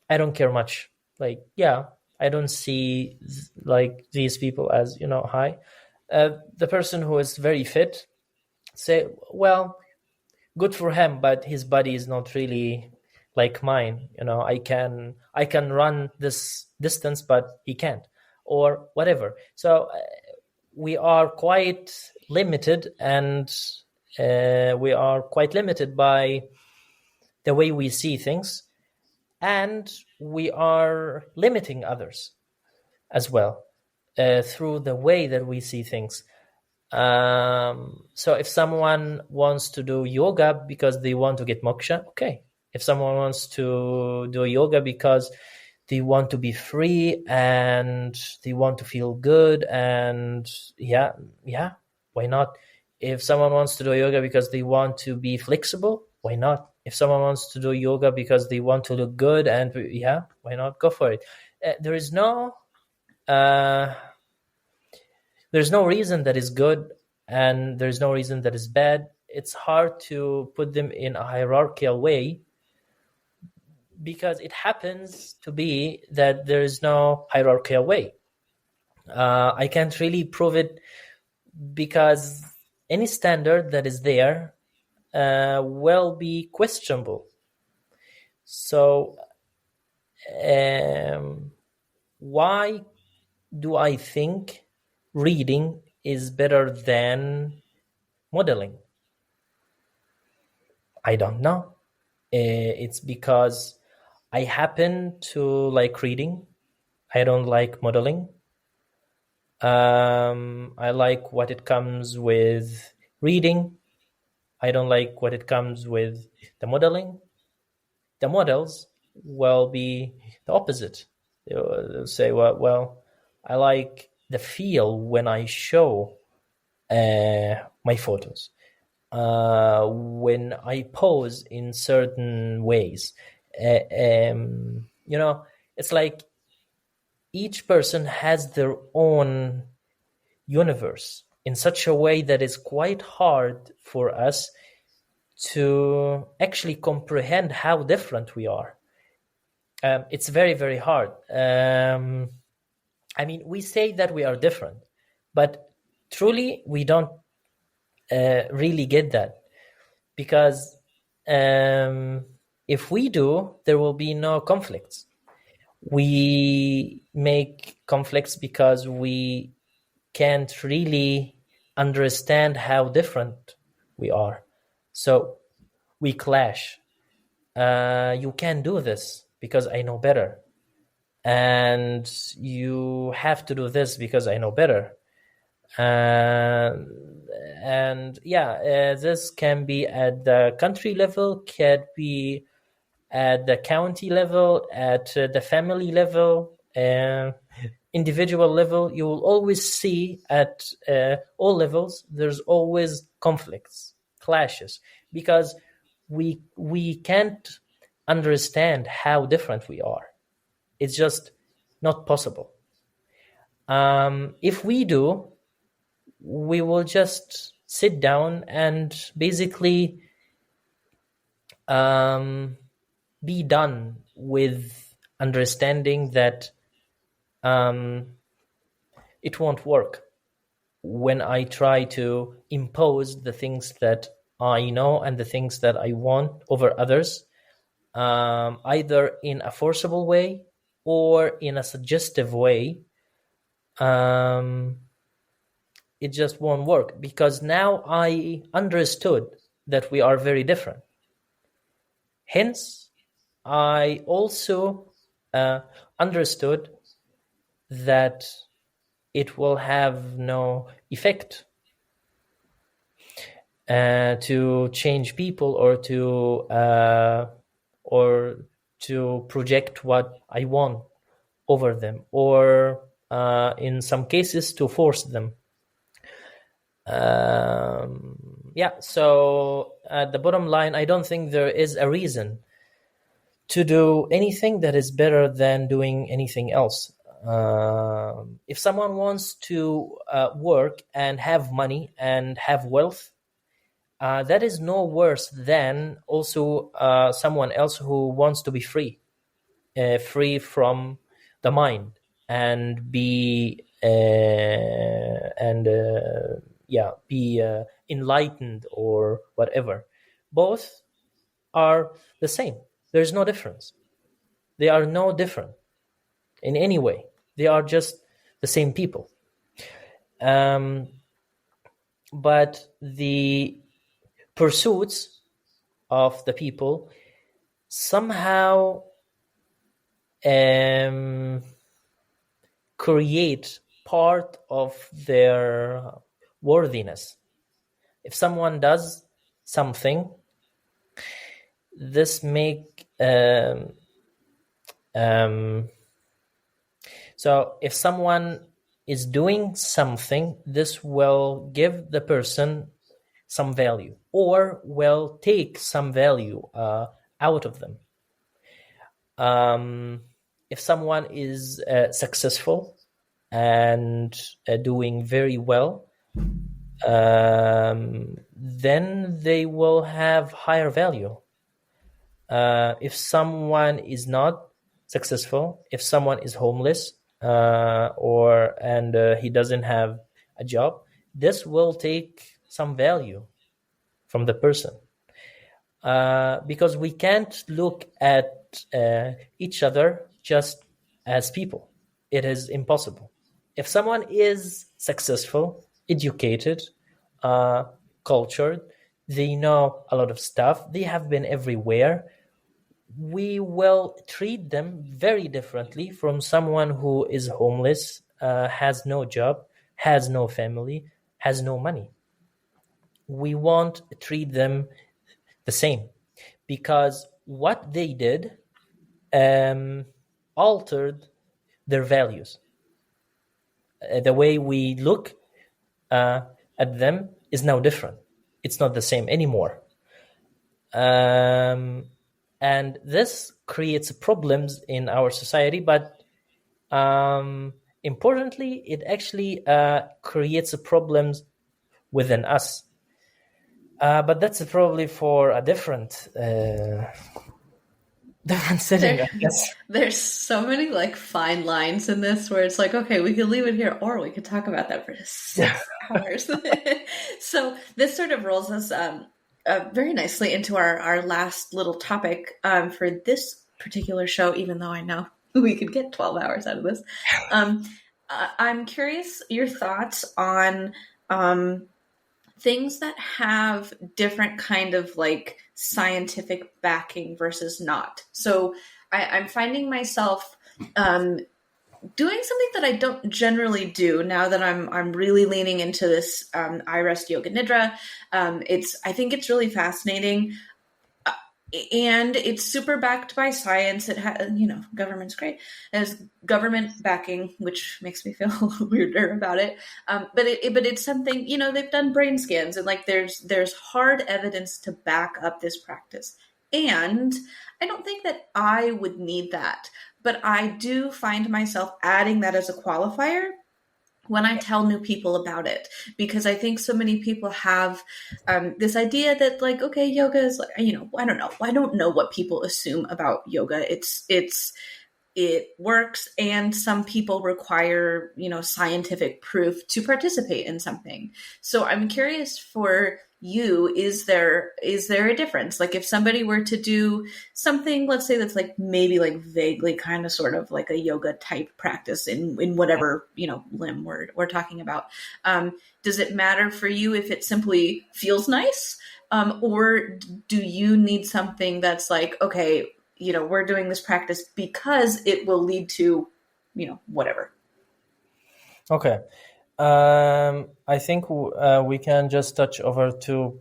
S2: I don't care much. Like, yeah, I don't see like these people as, high. The person who is very fit say, well, good for him, but his body is not really like mine. I can run this distance, but he can't, or whatever. So we are quite limited, and we are quite limited by the way we see things, and we are limiting others as well through the way that we see things. So if someone wants to do yoga because they want to get moksha, okay. If someone wants to do yoga because they want to be free and they want to feel good, and yeah, why not? If someone wants to do yoga because they want to be flexible, why not? If someone wants to do yoga because they want to look good, and yeah, why not? Go for it. There is no uh, there's no reason that is good, and there's no reason that is bad. It's hard to put them in a hierarchical way, because it happens to be that there is no hierarchical way. I can't really prove it, because any standard that is there will be questionable. So why do I think reading is better than modeling? I don't know. It's because I happen to like reading. I don't like modeling. I like what it comes with reading. I don't like what it comes with the modeling. The models will be the opposite. They'll say, well, I like the feel when I show my photos, when I pose in certain ways. It's like each person has their own universe in such a way that is quite hard for us to actually comprehend how different we are. It's very, very hard. We say that we are different, but truly we don't really get that, because if we do, there will be no conflicts. We make conflicts because we can't really understand how different we are. So we clash. You can't do this because I know better. And you have to do this because I know better. This can be at the country level, can be at the county level, at the family level, individual level. You will always see at all levels there's always conflicts, clashes, because we can't understand how different we are. It's just not possible. If we do, we will just sit down and basically be done with understanding that it won't work when I try to impose the things that I know and the things that I want over others, either in a forcible way or in a suggestive way. It just won't work, because now I understood that we are very different. Hence, I also understood that it will have no effect to change people, or to project what I want over them, or in some cases to force them. So at the bottom line, I don't think there is a reason to do anything that is better than doing anything else. If someone wants to work and have money and have wealth, that is no worse than also someone else who wants to be free from the mind, and be enlightened or whatever. Both are the same. There's no difference. They are no different in any way. They are just the same people. But the pursuits of the people somehow create part of their worthiness. If someone does something, this make so if someone is doing something, this will give the person some value or will take some value out of them. If someone is successful and doing very well, then they will have higher value. If someone is not successful, if someone is homeless and he doesn't have a job, this will take some value from the person. Because we can't look at each other just as people. It is impossible. If someone is successful, educated, cultured, they know a lot of stuff, they have been everywhere, we will treat them very differently from someone who is homeless, has no job, has no family, has no money. We won't treat them the same because what they did altered their values. The way we look at them is now different. It's not the same anymore. And this creates problems in our society, but importantly, it actually creates problems within us. But that's probably for a different setting, I guess.
S1: There's so many like fine lines in this where it's like, okay, we could leave it here or we could talk about that for 6 hours. So this sort of rolls us very nicely into our last little topic for this particular show, even though I know we could get 12 hours out of this. I'm curious your thoughts on things that have different kind of like scientific backing versus not. So I'm finding myself doing something that I don't generally do now that I'm really leaning into this I rest yoga nidra. I think it's really fascinating. And it's super backed by science. It has, government's great. It has government backing, which makes me feel a little weirder about it. But it's something, they've done brain scans and like there's hard evidence to back up this practice. And I don't think that I would need that, but I do find myself adding that as a qualifier when I tell new people about it, because I think so many people have this idea that like, okay, yoga is like, I don't know. I don't know what people assume about yoga. It works, and some people require, scientific proof to participate in something. So I'm curious for you, is there a difference? Like if somebody were to do something, let's say that's like maybe like vaguely kind of sort of like a yoga type practice in whatever, limb we're talking about. Does it matter for you if it simply feels nice? Or do you need something that's like, okay, we're doing this practice because it will lead to, whatever.
S2: Okay. I think we can just touch over two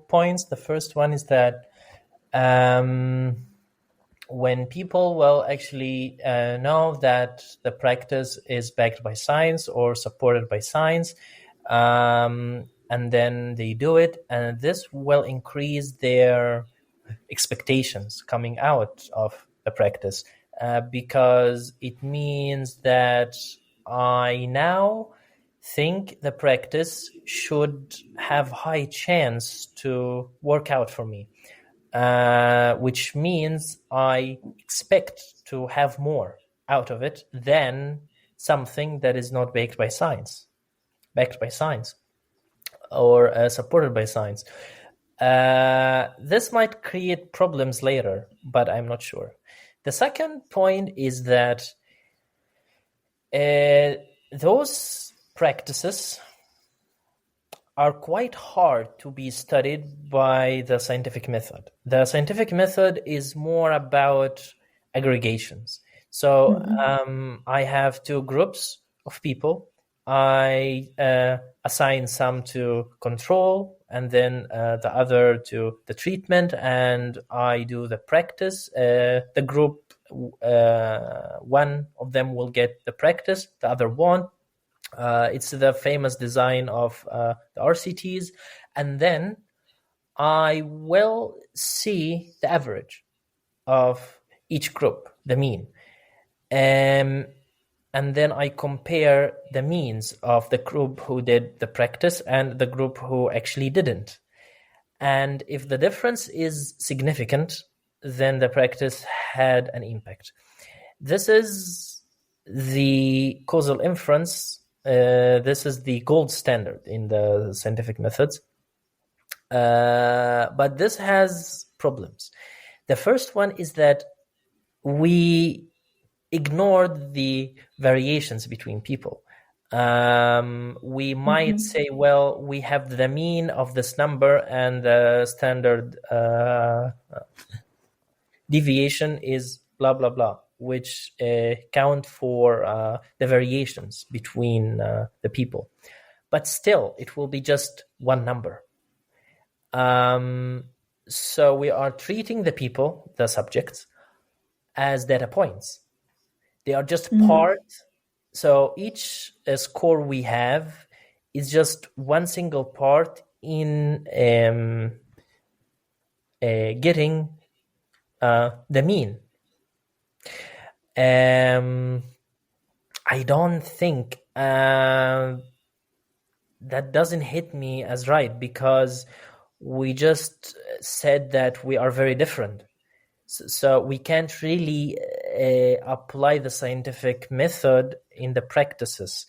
S2: points. The first one is that when people will actually know that the practice is backed by science or supported by science, and then they do it, and this will increase their expectations coming out of the practice, because it means that I now think the practice should have high chance to work out for me, which means I expect to have more out of it than something that is not backed by science or supported by science. This might create problems later, but I'm not sure. The second point is that those practices are quite hard to be studied by the scientific method. The scientific method is more about aggregations. So I have two groups of people. I assign some to control and then the other to the treatment, and I do the practice. The group, one of them will get the practice, the other won't. It's the famous design of the RCTs. And then I will see the average of each group, the mean. And then I compare the means of the group who did the practice and the group who actually didn't. And if the difference is significant, then the practice had an impact. This is the causal inference. This is the gold standard in the scientific methods. But this has problems. The first one is that we ignored the variations between people. We might say, well, we have the mean of this number and the standard deviation is blah, blah, blah, which count for the variations between the people. But still, it will be just one number. So we are treating the people, the subjects, as data points. They are just part. So each score we have is just one single part in getting the mean. I don't think that doesn't hit me as right, because we just said that we are very different. So we can't really apply the scientific method in the practices.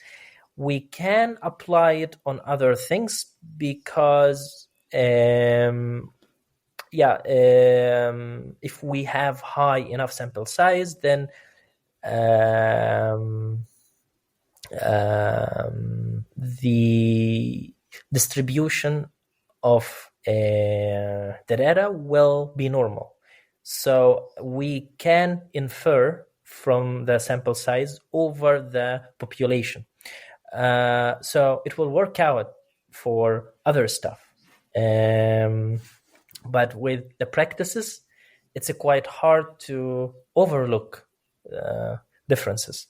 S2: We can apply it on other things because, if we have high enough sample size, then the distribution of the data will be normal. So we can infer from the sample size over the population. So it will work out for other stuff. But with the practices, it's quite hard to overlook differences.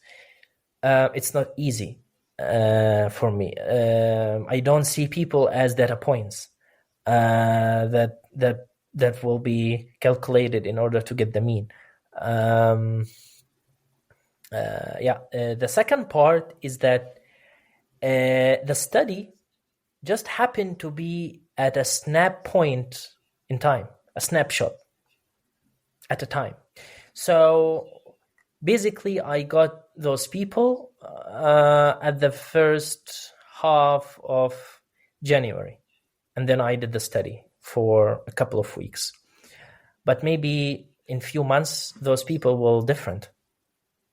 S2: It's not easy for me. I don't see people as data points that will be calculated in order to get the mean. The second part is that the study just happened to be at a snap point in time, a snapshot at a time. So basically, I got those people at the first half of January, and then I did the study for a couple of weeks. But maybe in few months, those people will be different.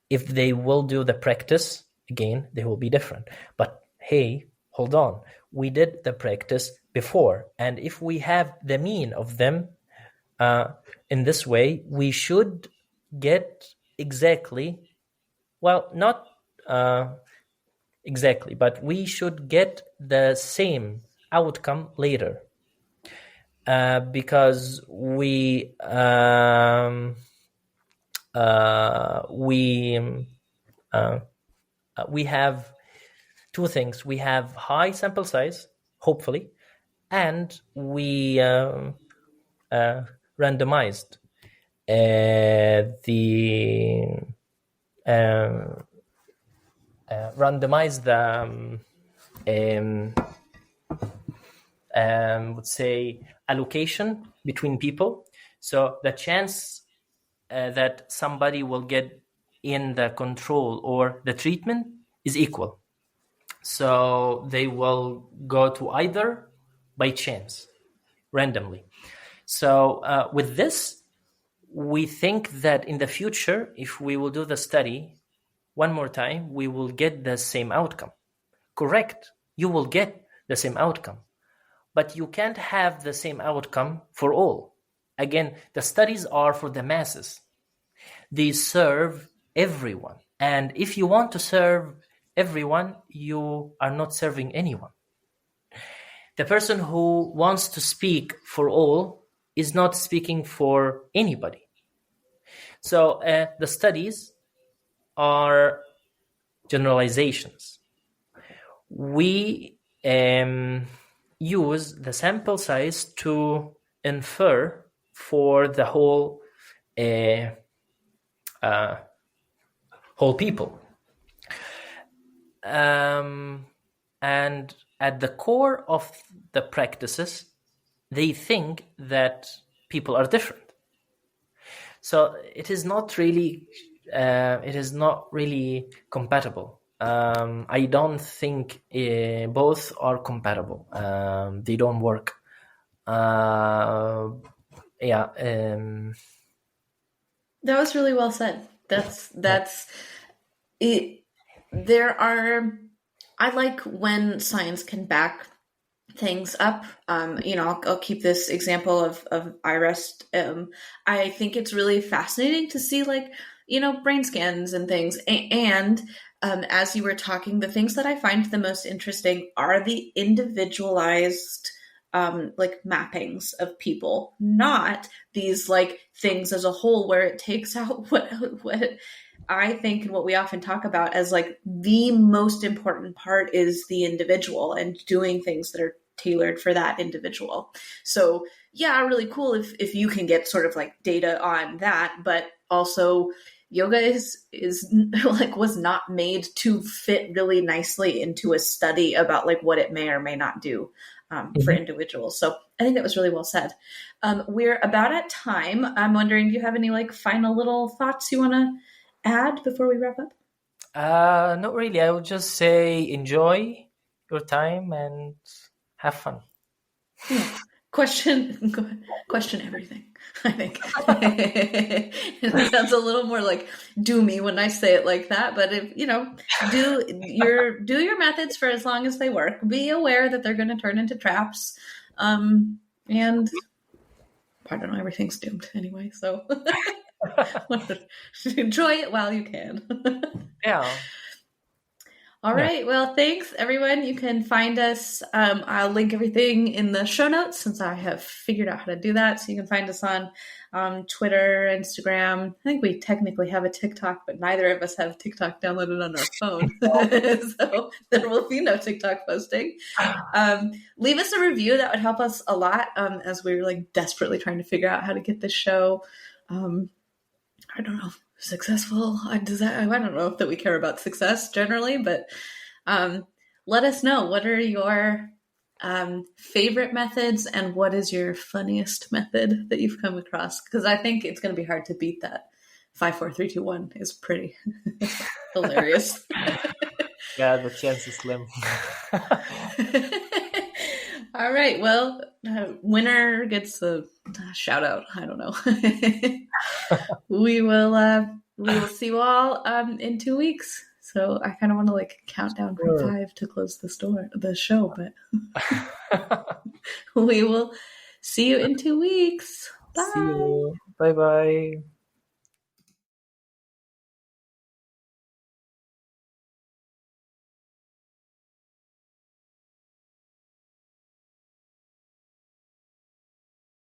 S2: If they will do the practice again, they will be different. But hey, hold on. We did the practice before. And if we have the mean of them in this way, we should get exactly, well, not exactly, but we should get the same outcome later. Because we have two things. We have high sample size, hopefully, and we randomized would say allocation between people. So the chance that somebody will get in the control or the treatment is equal. So they will go to either by chance. randomly. So with this, we think that in the future, if we will do the study one more time, we will get the same outcome. Correct. You will get the same outcome, but you can't have the same outcome for all. Again, the studies are for the masses. They serve everyone. And if you want to serve everyone, you are not serving anyone. The person who wants to speak for all is not speaking for anybody. So the studies are generalizations. We use the sample size to infer for the whole people. And at the core of the practices, they think that people are different. So it is not really compatible. I don't think both are compatible. They don't work.
S1: That was really well said. That's it. I like when science can back things up. I'll keep this example of iRest. I think it's really fascinating to see, like, brain scans and things. And as you were talking, the things that I find the most interesting are the individualized like mappings of people, not these like things as a whole where it takes out what I think and what we often talk about as like the most important part is the individual and doing things that are tailored for that individual. So yeah, really cool if you can get sort of like data on that, but also yoga is like was not made to fit really nicely into a study about like what it may or may not do for individuals. So I think that was really well said. We're about at time. I'm wondering, do you have any like final little thoughts you want to add before we wrap up?
S2: Not really. I would just say enjoy your time and have fun.
S1: Yeah. Question everything. I think it sounds a little more like doomy when I say it like that. But if do your methods for as long as they work. Be aware that they're going to turn into traps, and I don't know. Everything's doomed anyway. So enjoy it while you can.
S2: Yeah.
S1: All right. Well, thanks, everyone. You can find us. I'll link everything in the show notes since I have figured out how to do that. So you can find us on Twitter, Instagram. I think we technically have a TikTok, but neither of us have TikTok downloaded on our phone. So there will be no TikTok posting. Leave us a review. That would help us a lot as we're like desperately trying to figure out how to get this show. I don't know. Successful. I don't know if that we care about success generally, but let us know, what are your favorite methods and what is your funniest method that you've come across? Because I think it's going to be hard to beat that. 5, 4, 3, 2, 1 is pretty hilarious.
S2: Yeah, the chance is slim.
S1: All right. Well, winner gets a shout out. I don't know. We will see you all in 2 weeks. So I kind of want to like count down from 5 to close the show, but we will see you in 2 weeks. Bye.
S2: See you. Bye bye.